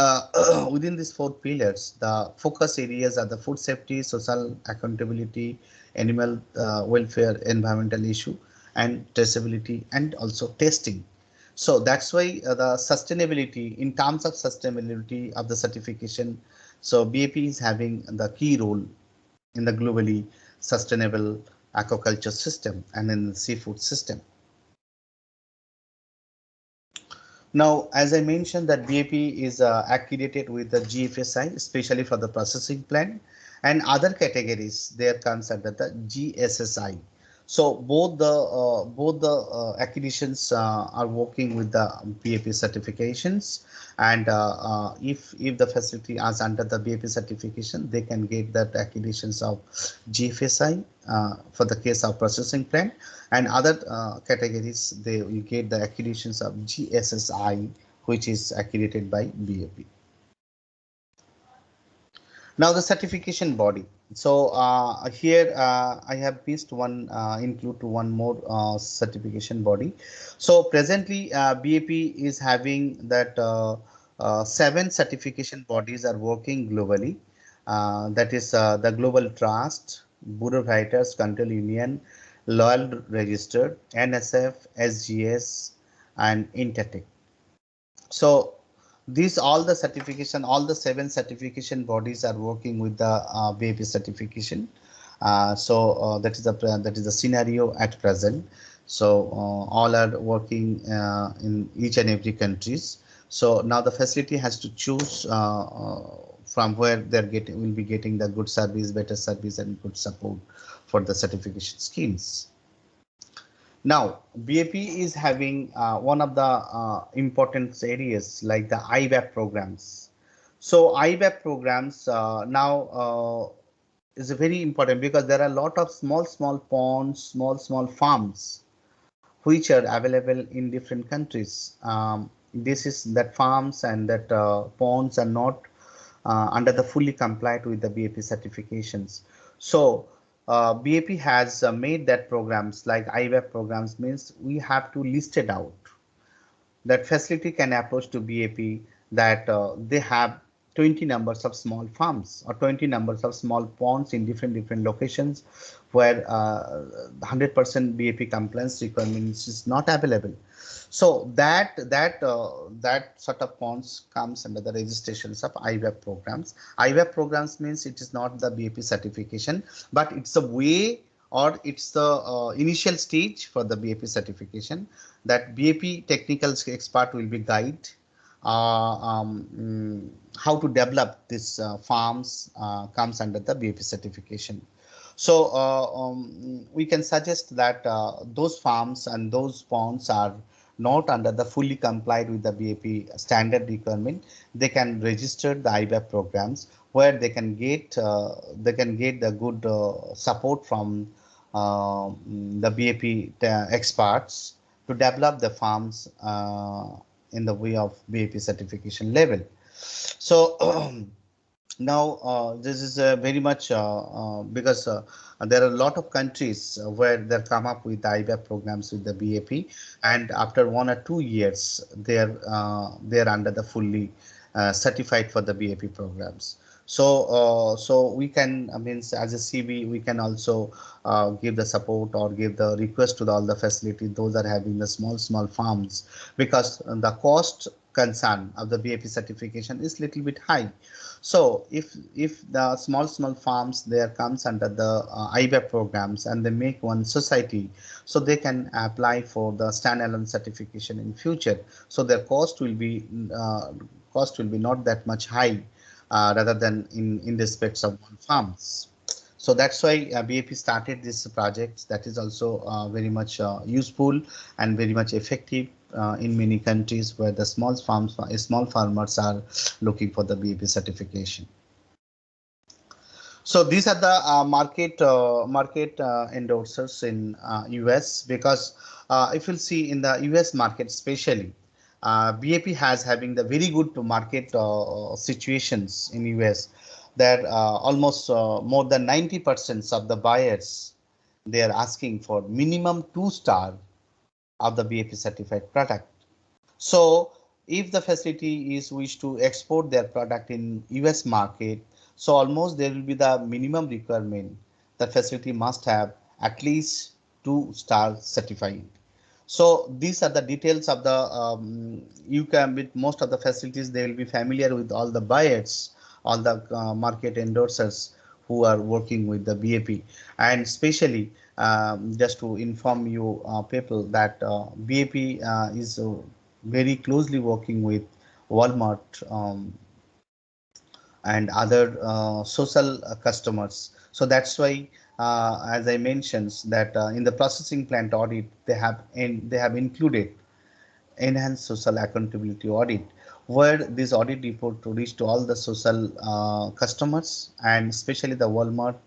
within these four pillars, the focus areas are the food safety, social accountability, animal welfare, environmental issue, and traceability, and also testing. So that's why the sustainability, in terms of sustainability of the certification, so BAP is having the key role in the globally sustainable aquaculture system and in the seafood system. Now, as I mentioned that BAP is accredited with the GFSI, especially for the processing plant, and other categories there comes under the GSSI. So both the accreditations are working with the BAP certifications, and if the facility is under the BAP certification, they can get that accreditations of GFSI for the case of processing plant, and other categories they will get the accreditations of GSSI, which is accredited by BAP. Now the certification body. So here I have missed one include to one more certification body. So presently BAP is having that 7 certification bodies are working globally. That is the Global Trust, Bureau of Writers, Control Union, Loyal Registered, NSF, SGS, and Intertech. So these all the certification, all the 7 certification bodies are working with the BAP certification. That is the scenario at present. So all are working in each and every countries. So now the facility has to choose from where they're getting will be getting the good service, better service, and good support for the certification schemes. Now, BAP is having one of the important areas like the IBAP programs. So IBAP programs now is very important because there are a lot of small ponds, small farms which are available in different countries. This is that farms and that ponds are not under the fully compliant with the BAP certifications. So BAP has made that programs like IBAP programs, means we have to list it out. That facility can approach to BAP that they have 20 numbers of small farms or 20 numbers of small ponds in different locations where 100% BAP compliance requirements is not available. So that sort of ponds comes under the registrations of IBAP programs. IBAP programs means it is not the BAP certification, but it's a way or it's the initial stage for the BAP certification, that BAP technical expert will be guide how to develop this farms comes under the BAP certification. So we can suggest that those farms and those ponds are not under the fully complied with the BAP standard requirement. They can register the IBAP programs where they can get the good support from the BAP experts to develop the farms in the way of BAP certification level. So now this is very much because there are a lot of countries where they come up with the IBAP programs with the BAP, and after 1 or 2 years they're under the fully certified for the BAP programs. So we can, means as a CB, we can also give the support or give the request to all the facilities those are having the small farms, because the cost concern of the BAP certification is little bit high. So if the small farms there comes under the IBAP programs and they make one society, so they can apply for the standalone certification in future. So their cost will be not that much high, rather than in respects of one farms. So that's why BAP started this project. That is also very much useful and very much effective in many countries where the small farmers are looking for the BAP certification. So these are the market endorsers in US, because if you'll see in the US market especially, BAP has having the very good market situations in US, that almost more than 90% of the buyers, they are asking for minimum 2-star of the BAP certified product. So if the facility is wish to export their product in US market, so almost there will be the minimum requirement. The facility must have at least 2-star certified. So these are the details of the you can, with most of the facilities they will be familiar with all the buyers, all the market endorsers who are working with the BAP. And especially just to inform you people that BAP is very closely working with Walmart and other social customers. So that's why, as I mentioned, that in the processing plant audit, they have included enhanced social accountability audit, where this audit report to reach to all the social customers, and especially the Walmart.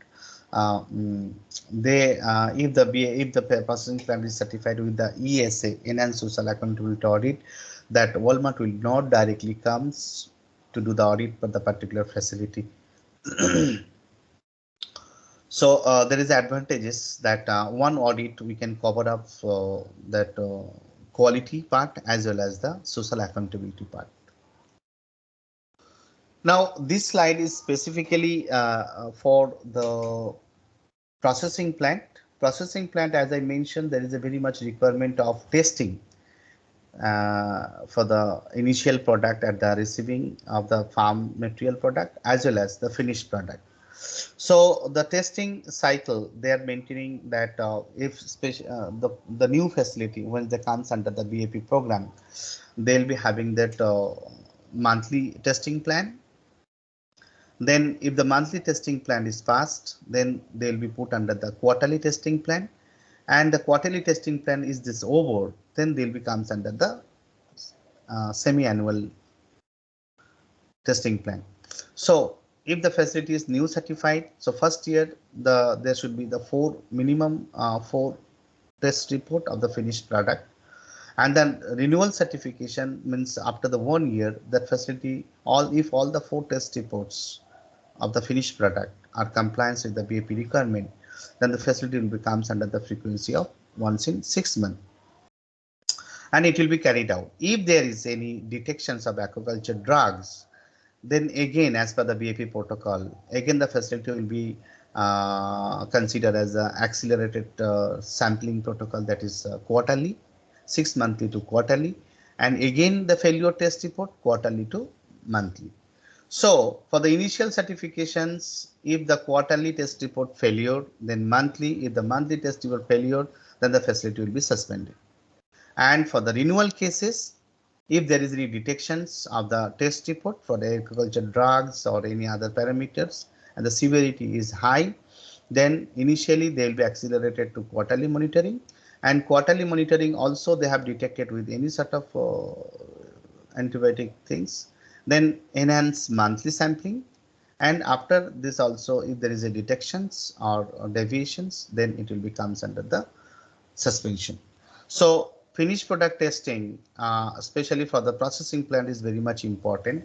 They if the processing plant is certified with the ESA, enhanced social accountability audit, that Walmart will not directly comes to do the audit for the particular facility. So there is advantages that one audit we can cover up that quality part as well as the social accountability part. Now this slide is specifically for the processing plant. Processing plant, as I mentioned, there is a very much requirement of testing for the initial product at the receiving of the farm material product as well as the finished product. So the testing cycle, they are maintaining that if the new facility, when they comes under the BAP program, they'll be having that monthly testing plan. Then if the monthly testing plan is passed, then they'll be put under the quarterly testing plan. And the quarterly testing plan is this over, then they'll be comes under the semi-annual testing plan. So if the facility is new certified, so first year there should be the minimum 4 test report of the finished product, and then renewal certification means after the 1 year that facility, if all the 4 test reports of the finished product are compliance with the BAP requirement, then the facility will becomes under the frequency of once in 6 months, and it will be carried out. If there is any detections of aquaculture drugs, then again, as per the BAP protocol, again the facility will be considered as an accelerated sampling protocol, that is quarterly, 6 monthly to quarterly, and again the failure test report quarterly to monthly. So for the initial certifications, if the quarterly test report failure, then monthly. If the monthly test report failure, then the facility will be suspended. And for the renewal cases, if there is any detections of the test report for the agriculture drugs or any other parameters and the severity is high, then initially they will be accelerated to quarterly monitoring. And quarterly monitoring also they have detected with any sort of antibiotic things, then enhance monthly sampling. And after this also, if there is a detections or deviations, then it will becomes under the suspension. So finished product testing, especially for the processing plant, is very much important,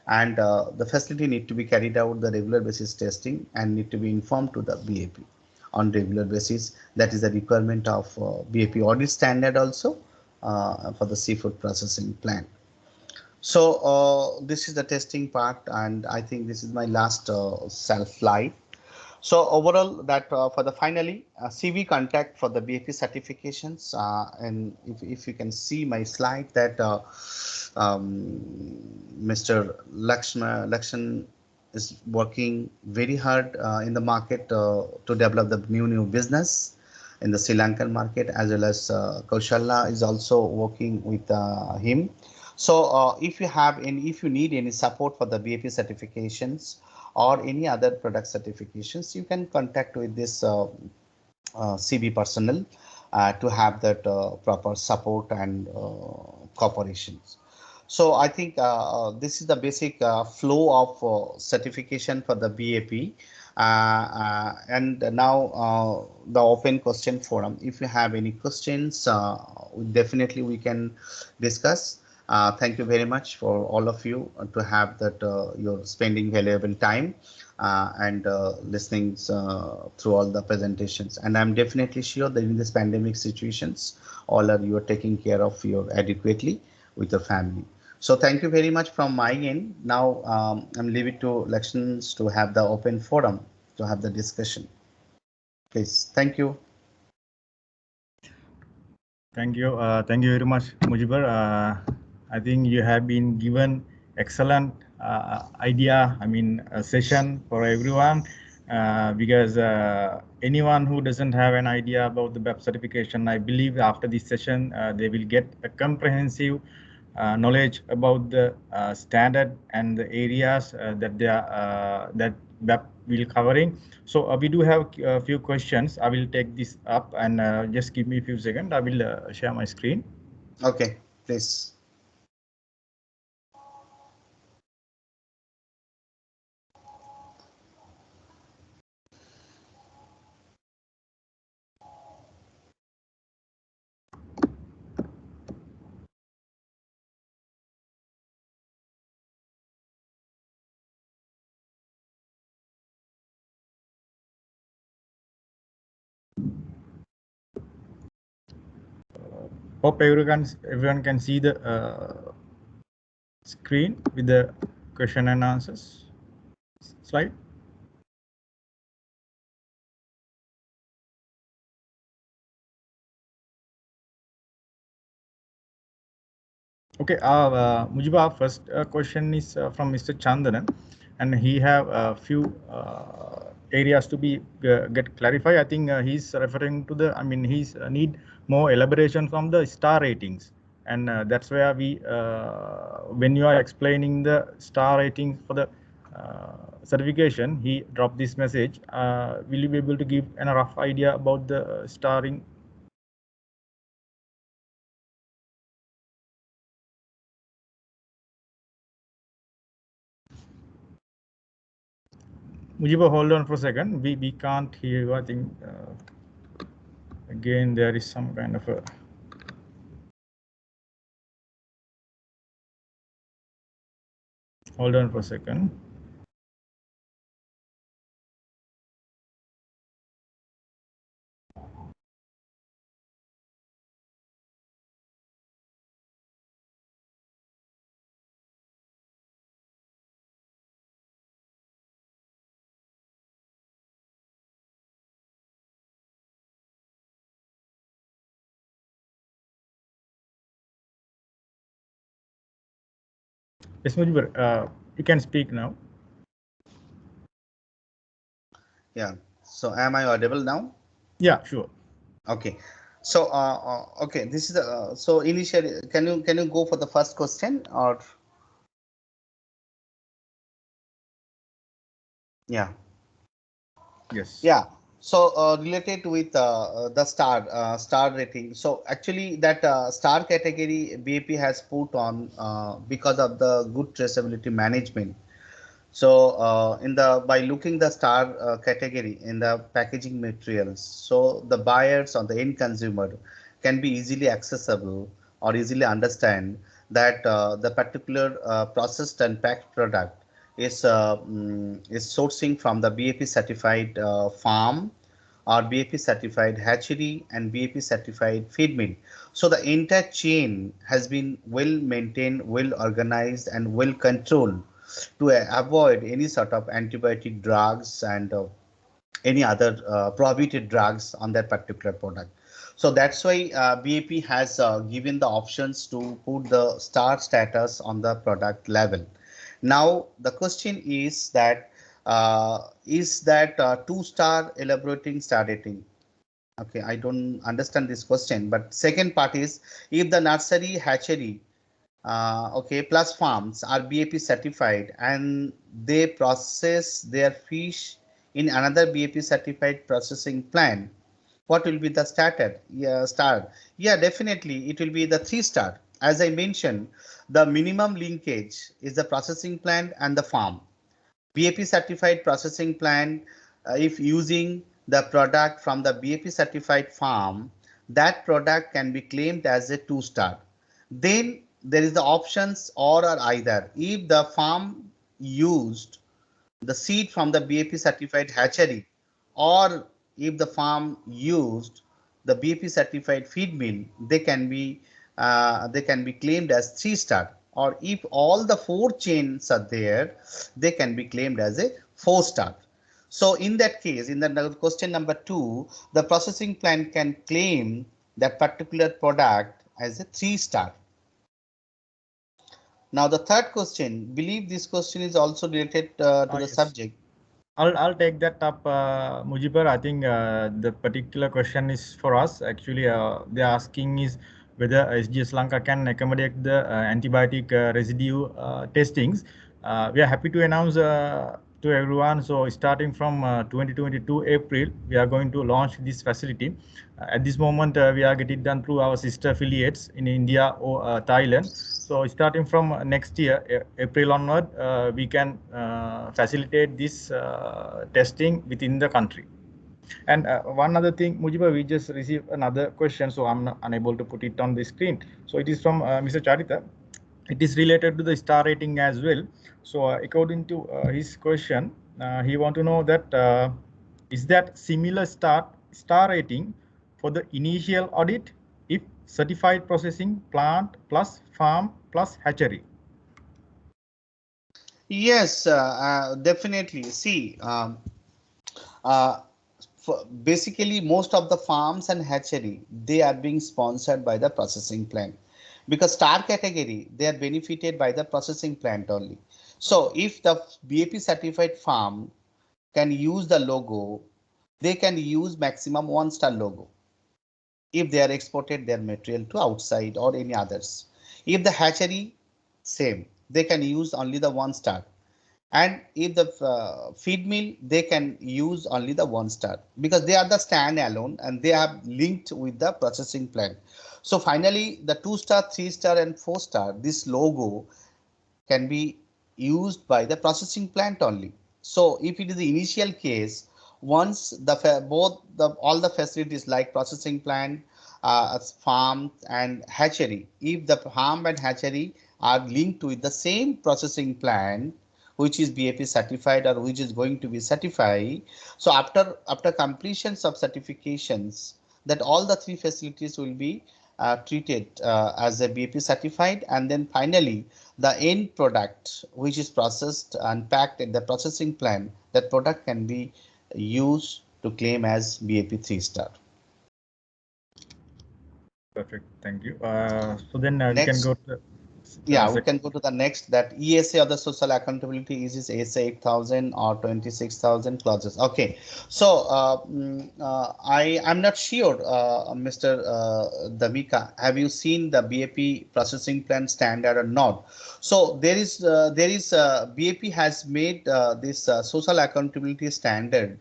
and the facility need to be carried out the regular basis testing and need to be informed to the BAP on regular basis. That is the requirement of BAP audit standard also for the seafood processing plant. So this is the testing part, and I think this is my last self live. So overall, that for the finally CV contact for the BAP certifications, and if you can see my slide that Mr. Lakshan is working very hard in the market to develop the new business in the Sri Lankan market, as well as Kaushalya is also working with him. So if you have any, if you need any support for the BAP certifications or any other product certifications, you can contact with this CB personnel to have that proper support and cooperations. So I think this is the basic flow of certification for the BAP. And now the open question forum. If you have any questions, definitely we can discuss. Thank you very much for all of you to have that you're spending valuable time and listening through all the presentations. And I'm definitely sure that in this pandemic situations, all are you are taking care of your adequately with your family. So thank you very much from my end. Now I'm leaving to elections to have the open forum to have the discussion. Please, thank you. Thank you very much, Mujibur. I think you have been given excellent idea. I mean, a session for everyone because anyone who doesn't have an idea about the BAP certification, I believe after this session they will get a comprehensive knowledge about the standard and the areas that they are that BAP will covering. So we do have a few questions. I will take this up and just give me a few seconds. I will share my screen. Okay, please. Hope everyone can see the screen with the question and answers slide. Okay, Mujibur, first question is from Mr. Chandanan, and he have a few areas to be get clarified. I think he's referring to the, I mean, he's need more elaboration from the star ratings, and that's where we, when you are explaining the star rating for the certification, he dropped this message. Will you be able to give a rough idea about the starring? Mujibur, hold on for a second. We can't hear you. I think again there is some kind of a. Hold on for a second. Yes, Mujibur, you can speak now. Yeah. So am I audible now? Yeah, sure. Okay. So okay, this is so initially, can you go for the first question or? Yeah. Yes. Yeah. So related with the star rating. So actually that star category BAP has put on because of the good traceability management. So in the by looking the star category in the packaging materials, so the buyers or the end consumer can be easily accessible or easily understand that the particular processed and packed product is sourcing from the BAP certified farm or BAP certified hatchery and BAP certified feed mill. So the entire chain has been well maintained, well organized, and well controlled to avoid any sort of antibiotic drugs and any other prohibited drugs on that particular product. So that's why BAP has given the options to put the star status on the product level. Now the question is that 2-star elaborating star rating? Okay, I don't understand this question, but second part is, if the nursery hatchery okay, plus farms are BAP certified and they process their fish in another BAP certified processing plant, what will be the starter? Yeah, star. Yeah, definitely it will be the 3-star. As I mentioned, the minimum linkage is the processing plant and the farm. BAP certified processing plant, if using the product from the BAP certified farm, that product can be claimed as a 2-star. Then there is the options or either. If the farm used the seed from the BAP certified hatchery, or if the farm used the BAP certified feed mill, they can be claimed as 3-star. Or if all the 4 chains are there, they can be claimed as a 4-star. So in that case, in the question number 2, the processing plant can claim that particular product as a 3-star. Now the third question, believe this question is also related to the Yes. subject. I'll take that up, Mujibur. I think the particular question is for us. Actually, they're asking is whether SGS Lanka can accommodate the antibiotic residue testings. We are happy to announce to everyone. So starting from 2022 April, we are going to launch this facility. At this moment, we are getting done through our sister affiliates in India or Thailand. So starting from next year, April onward, we can facilitate this testing within the country. And one other thing, Mujibur, we just received another question, so I'm unable to put it on the screen. So it is from Mr. Charita. It is related to the star rating as well. So according to his question, he want to know that is that similar star rating for the initial audit if certified processing plant plus farm plus hatchery? Yes, definitely. See, basically most of the farms and hatchery, they are being sponsored by the processing plant, because star category, they are benefited by the processing plant only. So if the BAP certified farm can use the logo, they can use maximum 1-star logo if they are exported their material to outside or any others. If the hatchery, same, they can use only the 1-star. And if the feed mill, they can use only the 1-star, because they are the standalone and they are linked with the processing plant. So finally, the 2-star, 3-star and 4-star, this logo can be used by the processing plant only. So if it is the initial case, once the all the facilities like processing plant, farm and hatchery, if the farm and hatchery are linked with the same processing plant, which is BAP certified or which is going to be certified, so after completions of certifications, that all the 3 facilities will be treated as a BAP certified, and then finally the end product which is processed and packed in the processing plant, that product can be used to claim as BAP 3-star. Perfect, thank you. So then we can Next. go to Yeah, we can go to the next, that ESA or the social accountability is ESA 8,000 or 26,000 clauses. Okay, so I'm not sure, Mr. Damika, have you seen the BAP processing plant standard or not? So there is BAP has made this social accountability standard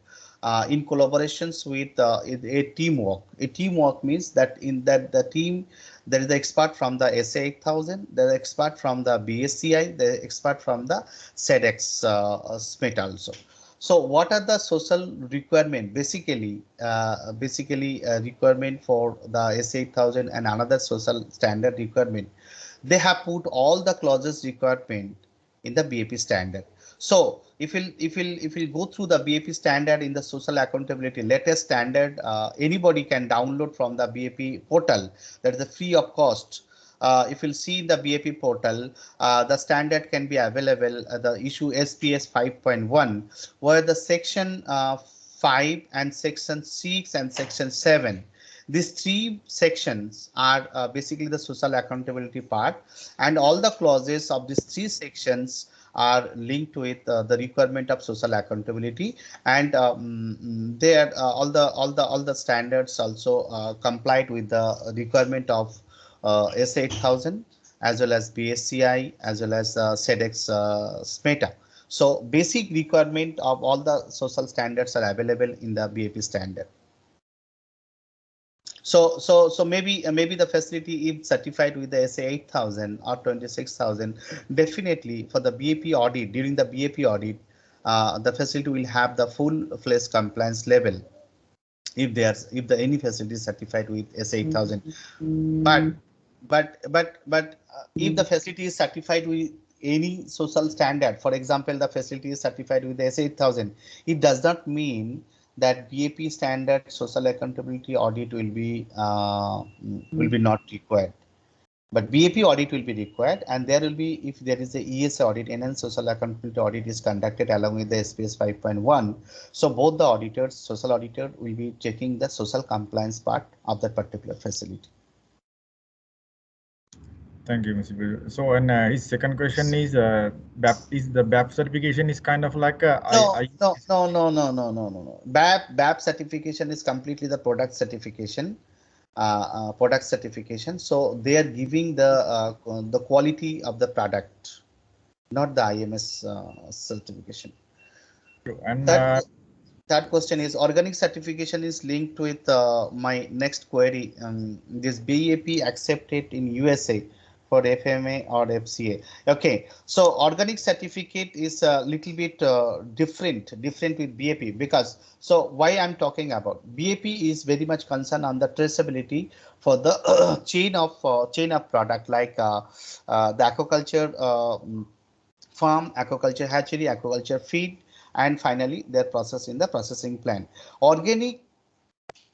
in collaborations with a teamwork. A teamwork means that in that the team, there is the expert from the SA 8000, there is expert from the BSCI, the expert from the SEDEX SMIT also. So what are the social requirement? Basically requirement for the SA 8000 and another social standard requirement. They have put all the clauses requirement in the BAP standard. So if we'll go through the BAP standard in the social accountability latest standard, anybody can download from the BAP portal. That is free of cost. If you'll see the BAP portal, the standard can be available. The issue SPS 5.1, where the section 5 and section 6 and section 7. These three sections are basically the social accountability part, and all the clauses of these three sections are linked with the requirement of social accountability, and there all the standards also complied with the requirement of S8000 as well as BSCI as well as SEDEX SMETA. So basic requirement of all the social standards are available in the BAP standard. So maybe the facility is certified with the SA 8000 or 26000. Definitely for the BAP audit, during the BAP audit, the facility will have the full-fledged compliance level if any facility is certified with SA 8000. But if the facility is certified with any social standard, for example, the facility is certified with the SA 8000, it does not mean that BAP standard social accountability audit will be not required. But BAP audit will be required, and there will be, if there is a ESA audit, enhanced social accountability audit is conducted along with the SPS 5.1. So both the auditors, social auditor, will be checking the social compliance part of that particular facility. Thank you, Mr. Bill. So, and his second question is, the BAP certification is kind of like a no. BAP certification is completely the product certification. So they are giving the quality of the product, not the IMS certification. And that question is organic certification is linked with my next query. This BAP accepted in USA for FMA or FCA. Okay, so organic certificate is a little bit different with BAP, because so why I'm talking about BAP is very much concerned on the traceability for the chain of product, like the aquaculture farm, aquaculture hatchery, aquaculture feed, and finally their process in the processing plant. Organic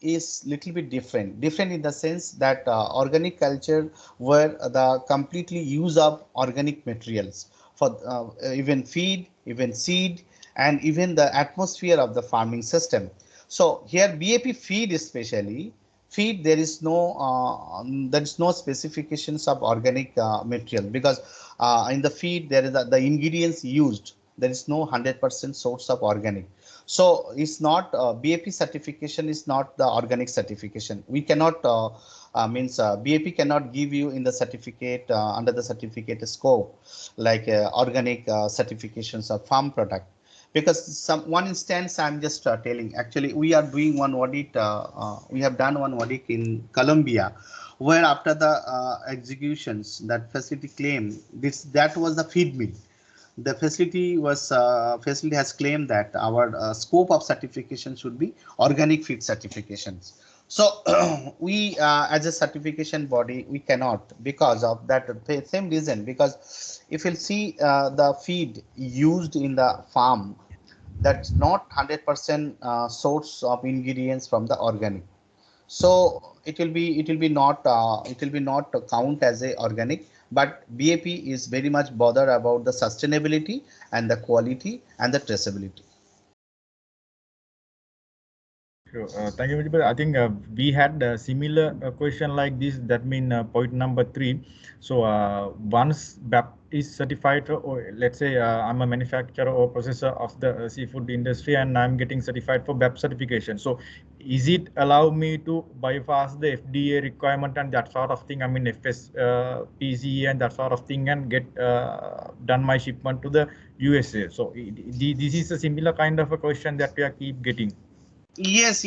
is little bit different in the sense that organic culture, where the completely use of organic materials for even feed, even seed, and even the atmosphere of the farming system. So here BAP feed, especially feed, there is no specifications of organic material, because in the feed there is the ingredients used, there is no 100% source of organic. So it's not BAP certification is not the organic certification. We cannot BAP cannot give you in the certificate under the certificate scope like organic certifications of farm product, because one instance I'm just telling. Actually, we are doing one audit. We have done one audit in Colombia, where after the executions, that facility claimed that was the feed mill. The facility has claimed that our scope of certification should be organic feed certifications. So we as a certification body, we cannot, because of that same reason, because if you'll see the feed used in the farm, that's not 100% source of ingredients from the organic. So it will be not count as a organic. But BAP is very much bothered about the sustainability and the quality and the traceability. Sure. Thank you, Mujibur. I think we had a similar question like this. That means point number 3. So once BAP is certified, or let's say I'm a manufacturer or processor of the seafood industry, and I'm getting certified for BAP certification. So is it allow me to bypass the FDA requirement and that sort of thing? I mean, FSPC and that sort of thing, and get done my shipment to the USA. So this is a similar kind of a question that we are keep getting. Yes,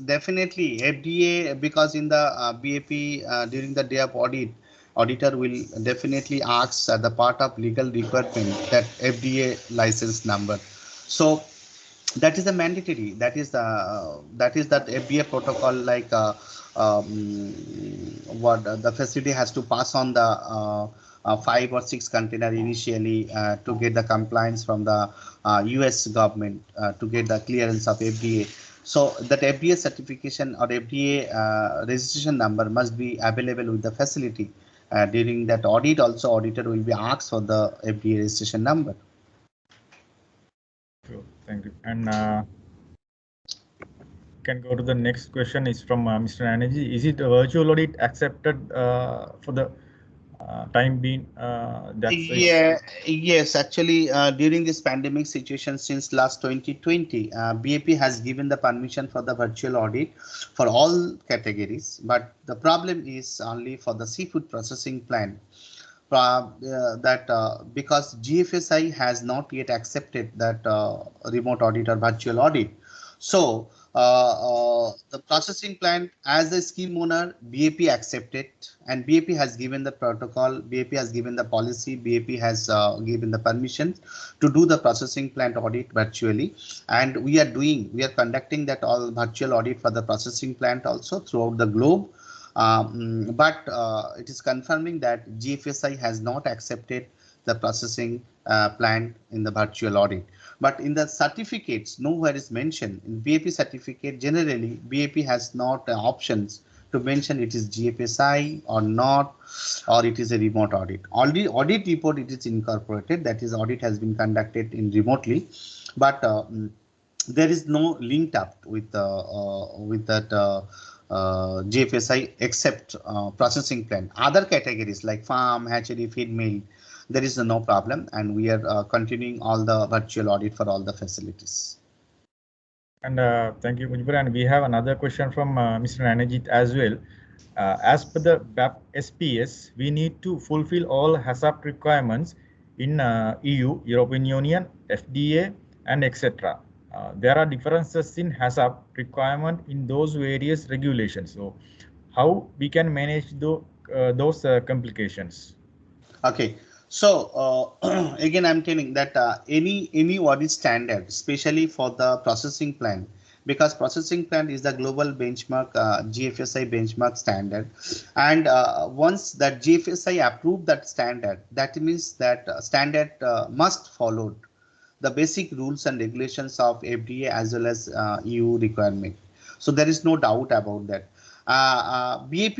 definitely FDA, because in the BAP during the day of audit, auditor will definitely ask the part of legal requirement that FDA license number. So that is the mandatory. That is that FDA protocol, like what the facility has to pass on the 5 or 6 container initially to get the compliance from the US government to get the clearance of FDA. So that FDA certification or FDA registration number must be available with the facility. During that audit, also auditor will be asked for the FDA registration number. Sure, thank you. And can go to the next question. Is from Mr. Naneji. Is it a virtual audit accepted for the time being? Yes, actually, during this pandemic situation since last 2020, BAP has given the permission for the virtual audit for all categories, but the problem is only for the seafood processing plant. Because GFSI has not yet accepted that remote audit or virtual audit. So the processing plant as a scheme owner, BAP accepted, and BAP has given the protocol, BAP has given the policy, BAP has given the permission to do the processing plant audit virtually. And we are conducting that all virtual audit for the processing plant also throughout the globe. But it is confirming that GFSI has not accepted the processing plant in the virtual audit. But in the certificates, nowhere is mentioned. In BAP certificate, generally, BAP has not options to mention it is GFSI or not, or it is a remote audit. Already audit report, it is incorporated, that is audit has been conducted in remotely, but there is no linked up with that GFSI except processing plant. Other categories like farm, hatchery, feed mill, there is no problem, and we are continuing all the virtual audit for all the facilities. And thank you, Mujibur. And we have another question from Mr. Nanajit as well. As per the BAP SPS, we need to fulfill all HACCP requirements in EU, European Union, FDA, and etc. There are differences in HACCP requirement in those various regulations. So how we can manage those complications? Okay. So again, I'm telling that any audit standard, especially for the processing plant, because processing plant is the global benchmark, GFSI benchmark standard, and once that GFSI approved that standard, that means that standard must follow the basic rules and regulations of FDA as well as EU requirement. So there is no doubt about that. BAP,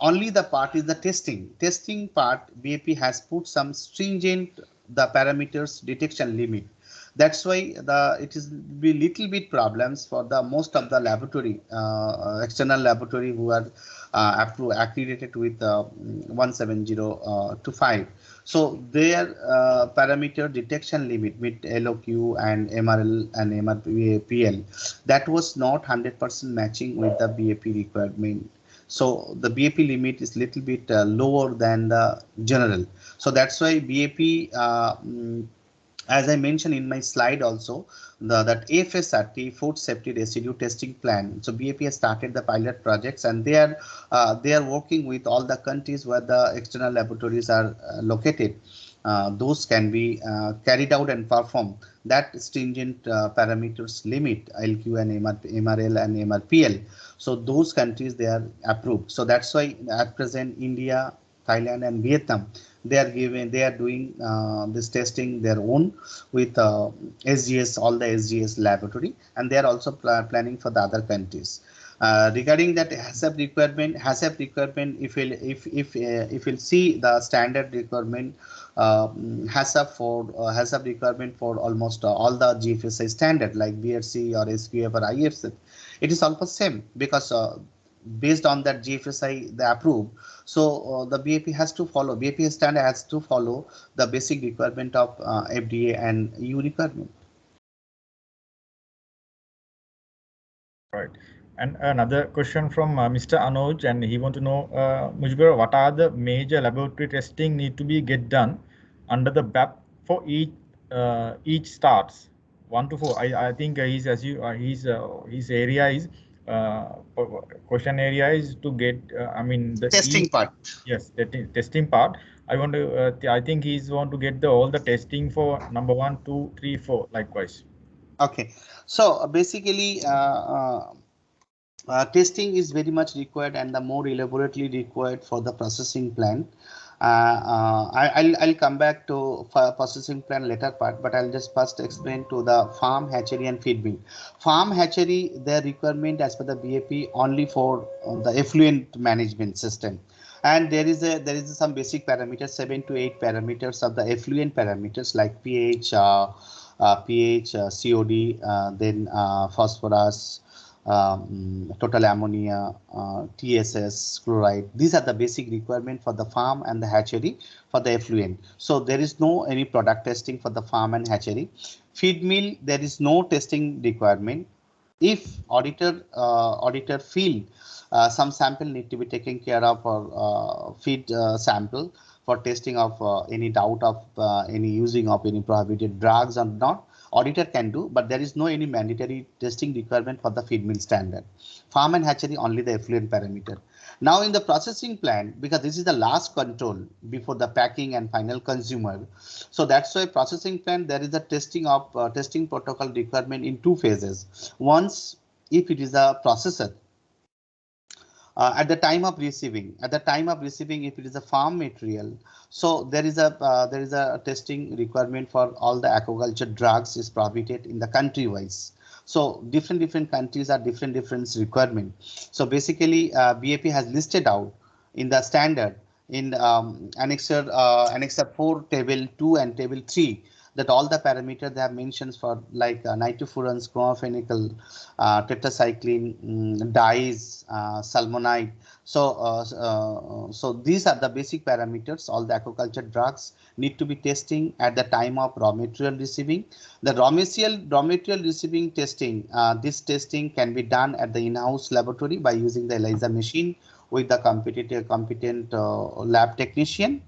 only the part is the testing part. BAP has put some stringent the parameters detection limit. That's why it is be little bit problems for the most of the laboratory, external laboratory who are accredited with 17025. So their parameter detection limit with LOQ and MRL and MRPL, that was not 100% matching with the BAP requirement. So the BAP limit is little bit lower than the general. So that's why BAP, as I mentioned in my slide also, that AFSRT, Food Safety Residue Testing Plan. So BAP has started the pilot projects, and they are working with all the countries where the external laboratories are located. Those can be carried out and perform that stringent parameters limit, LQ and MRL and MRPL. So those countries, they are approved. So that's why at present India, Thailand and Vietnam, they are doing this testing their own with SGS, all the SGS laboratory, and they are also planning for the other countries. Regarding that HACCP requirement, if you'll see the standard requirement, HACCP requirement for almost all the GFSI standard like BRC or SQF or IFC, it is almost same, because based on that GFSI they approve. So the BAP has to follow, BAP standard has to follow the basic requirement of FDA and EU requirement. Right. And another question from Mr. Anuj, and he want to know, Mujibur, what are the major laboratory testing need to be get done under the BAP for each starts 1 to 4? I think his area is question area is to get the testing part. Yes, the testing part. I want to I think he's want to get all the testing for number 1, 2, 3, 4 likewise. Okay, so basically testing is very much required and the more elaborately required for the processing plant. I'll come back to processing plan later part, but I'll just first explain to the farm, hatchery, and feed mill. Farm hatchery, their requirement as per the BAP only for the effluent management system, and there is some basic parameters, 7 to 8 parameters of the effluent parameters like pH, COD, then phosphorus, total ammonia, TSS, chloride. These are the basic requirement for the farm and the hatchery for the effluent. So there is no any product testing for the farm and hatchery. Feed mill, there is no testing requirement. If auditor feel some sample need to be taken care of or feed sample for testing of any doubt of any using of any prohibited drugs or not, auditor can do, but there is no any mandatory testing requirement for the feed mill standard. Farm and hatchery only the effluent parameter. Now in the processing plant, because this is the last control before the packing and final consumer, so that's why processing plant there is a testing of testing protocol requirement in 2 phases. Once if it is a processor, at the time of receiving, if it is a farm material, so there is a testing requirement for all the aquaculture drugs is prohibited in the country wise. So different countries are different requirement. So basically BAP has listed out in the standard in annexer 4 table 2 and table 3 that all the parameters they have mentioned for like nitrofurans, chlorphenicol, tetracycline, dyes, salmonide. So these are the basic parameters. All the aquaculture drugs need to be testing at the time of raw material receiving. The raw material receiving testing, this testing can be done at the in-house laboratory by using the ELISA machine with the competent lab technician.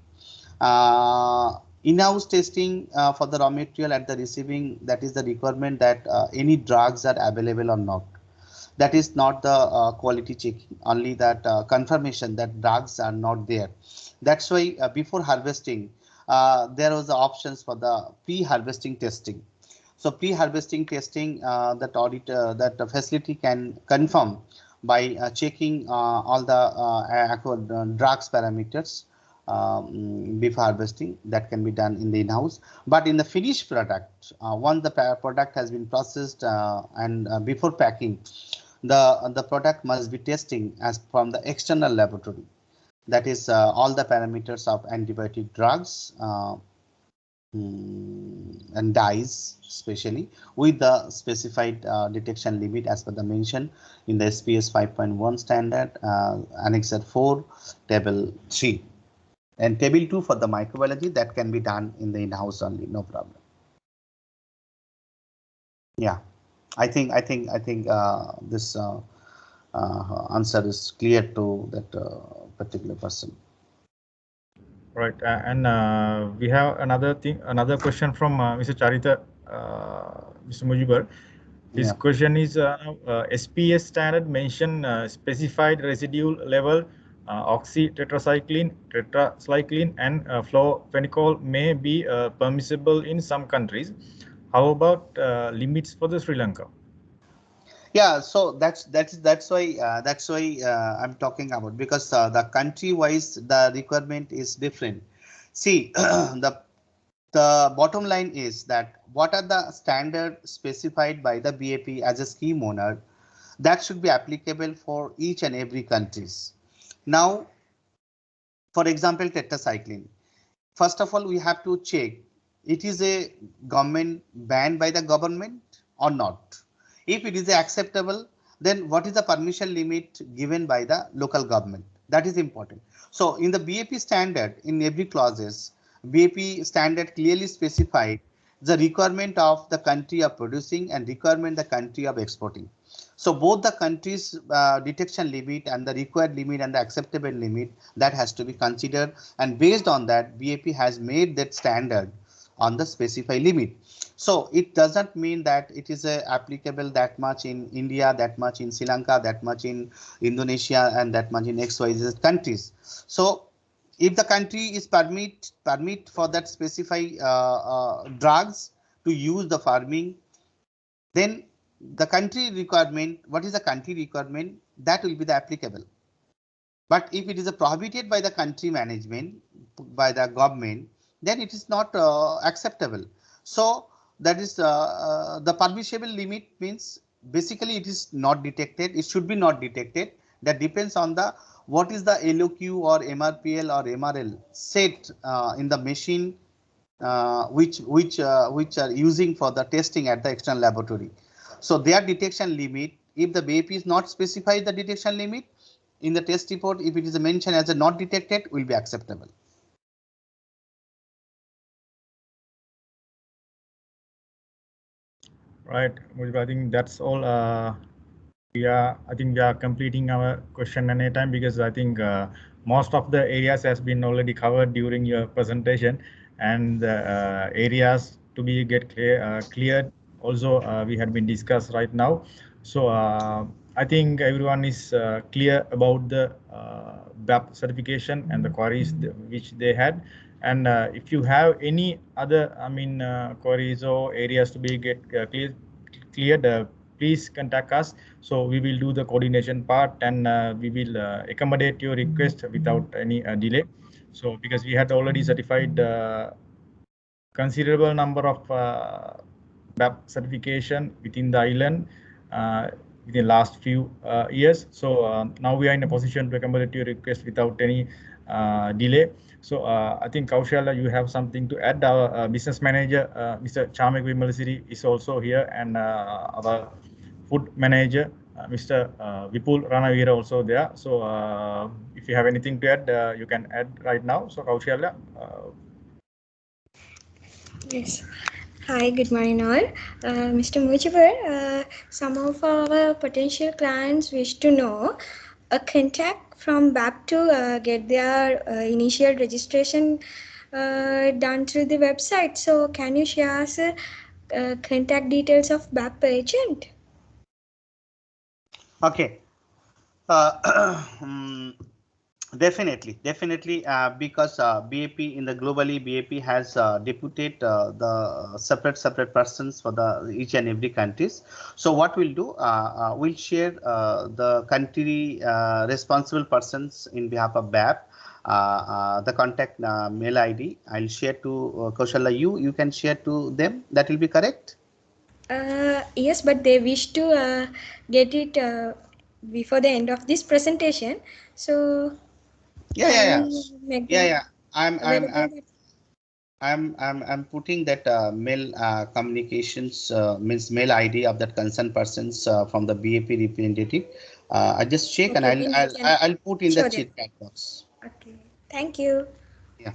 In-house testing for the raw material at the receiving, that is the requirement that any drugs are available or not. That is not the quality checking, only that confirmation that drugs are not there. That's why before harvesting, there was the options for the pre-harvesting testing. So pre-harvesting testing, that the facility can confirm by checking all the drugs parameters before harvesting. That can be done in the in-house. But in the finished product, once the product has been processed and before packing, the product must be testing as from the external laboratory. That is all the parameters of antibiotic drugs and dyes, especially with the specified detection limit as per the mention in the SPS 5.1 standard, Annexer 4, Table 3. And Table 2 for the microbiology, that can be done in the in-house only, no problem. Yeah, I think this answer is clear to that particular person. Right, and we have another question from Mr. Charita, Mr. Mujibar. His question is SPS standard mention specified residual level oxytetracycline, tetracycline, and fluorophenical may be permissible in some countries. How about limits for the Sri Lanka? Yeah, so that's why I'm talking about, because the country wise the requirement is different. See, the bottom line is that what are the standard specified by the BAP as a scheme owner, that should be applicable for each and every countries. Now, for example, tetracycline. First of all, we have to check it is a government banned by the government or not. If it is acceptable, then what is the permission limit given by the local government? That is important. So in the BAP standard, in every clauses, BAP standard clearly specified the requirement of the country of producing and requirement the country of exporting. So both the countries detection limit and the required limit and the acceptable limit, that has to be considered, and based on that BAP has made that standard on the specified limit. So it doesn't mean that it is applicable that much in India, that much in Sri Lanka, that much in Indonesia, and that much in XYZ countries. So if the country is permit for that specified drugs to use the farming, then the country requirement, what is the country requirement, that will be the applicable. But if it is prohibited by the country management, by the government, then it is not acceptable. So that is the permissible limit means basically it is not detected. It should be not detected. That depends on the what is the LOQ or MRPL or MRL set in the machine which are using for the testing at the external laboratory. So their detection limit, if the BAP is not specified the detection limit in the test report, if it is mentioned as a not detected, will be acceptable. Right, Mujib, I think that's all. I think we are completing our question and answer time, because I think most of the areas has been already covered during your presentation, and areas to be cleared also we had been discussed right now. So I think everyone is clear about the BAP certification and the queries which they had. And if you have any other, queries or areas to be cleared, please contact us. So we will do the coordination part, and we will accommodate your request without any delay. So because we had already certified considerable number of BAP certification within the island within the last few years. So now we are in a position to accommodate your request without any delay. So I think Kaushala, you have something to add. Our business manager, Mr. Chamek Vimalasiri, is also here, and our food manager, Mr. Vipul Ranavira, also there. So if you have anything to add, you can add right now. So Kaushala. Yes. Hi, good morning all. Mr. Mujibur, some of our potential clients wish to know a contact from BAP to get their initial registration done through the website. So can you share us contact details of BAP agent? Okay. Definitely, because BAP in the globally, BAP has deputed the separate persons for the each and every countries. So what we'll do, we'll share the country responsible persons in behalf of BAP, the contact mail ID. I'll share to Kaushala. You can share to them. That will be correct. Yes, but they wish to get it before the end of this presentation. So Yeah. make Yeah. available. I'm putting that mail communications means mail ID of that concerned persons from the BAP representative. I just check and Okay, then we can I'll put in the show them. chat box. Okay, thank you. Yeah.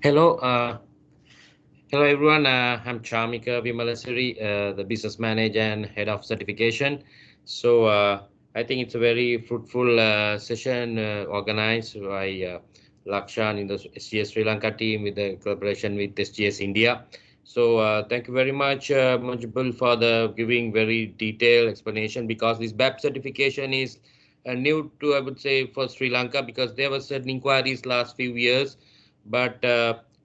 Hello, hello everyone. I'm Chamika Vimalasiri, the business manager and head of certification. So I think it's a very fruitful session organized by Lakshan in the SGS Sri Lanka team with the collaboration with SGS India. So thank you very much, Mujibul, for the giving very detailed explanation, because this BAP certification is new to, I would say, for Sri Lanka, because there were certain inquiries last few years, but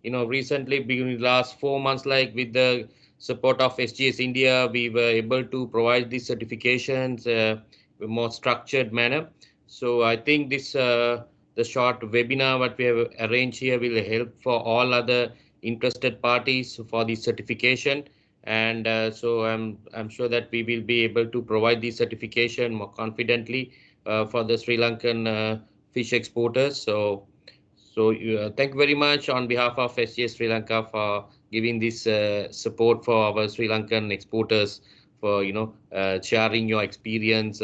recently, beginning the last 4 months, like with the support of SGS India, we were able to provide these certifications in a more structured manner. So I think this the short webinar what we have arranged here will help for all other interested parties for the certification. And so I'm sure that we will be able to provide this certification more confidently for the Sri Lankan fish exporters. So thank you very much on behalf of SGS Sri Lanka for giving this support for our Sri Lankan exporters, for sharing your experience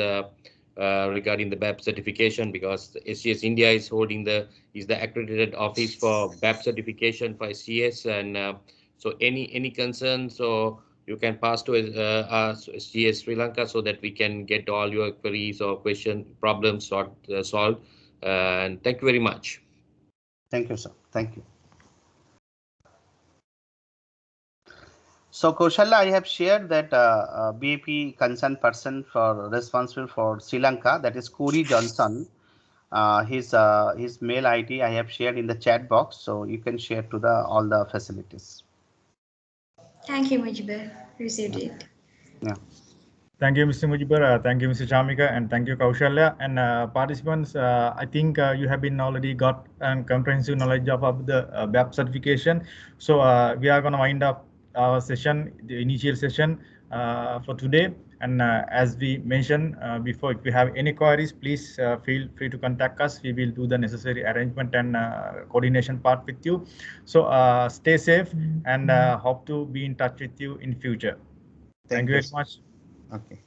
regarding the BAP certification, because SGS India is the accredited office for BAP certification for SGS. And so any concerns, so you can pass to us SGS Sri Lanka, so that we can get all your queries or question problems solved. And thank you very much. Thank you, sir. Thank you. So, Kaushalya, I have shared that BAP concerned person responsible for Sri Lanka, that is Corey Johnson. His mail ID I have shared in the chat box, so you can share to all the facilities. Thank you, Mujibur. Received it. Yeah. Thank you, Mr. Mujibur. Thank you, Mr. Chamika, and thank you, Kaushalya. And participants, I think you have been already got a comprehensive knowledge of the BAP certification. So we are going to wind up our session, the initial session for today. And as we mentioned before, if you have any queries, please feel free to contact us. We will do the necessary arrangement and coordination part with you. So stay safe and hope to be in touch with you in future. Thank you very much. Okay.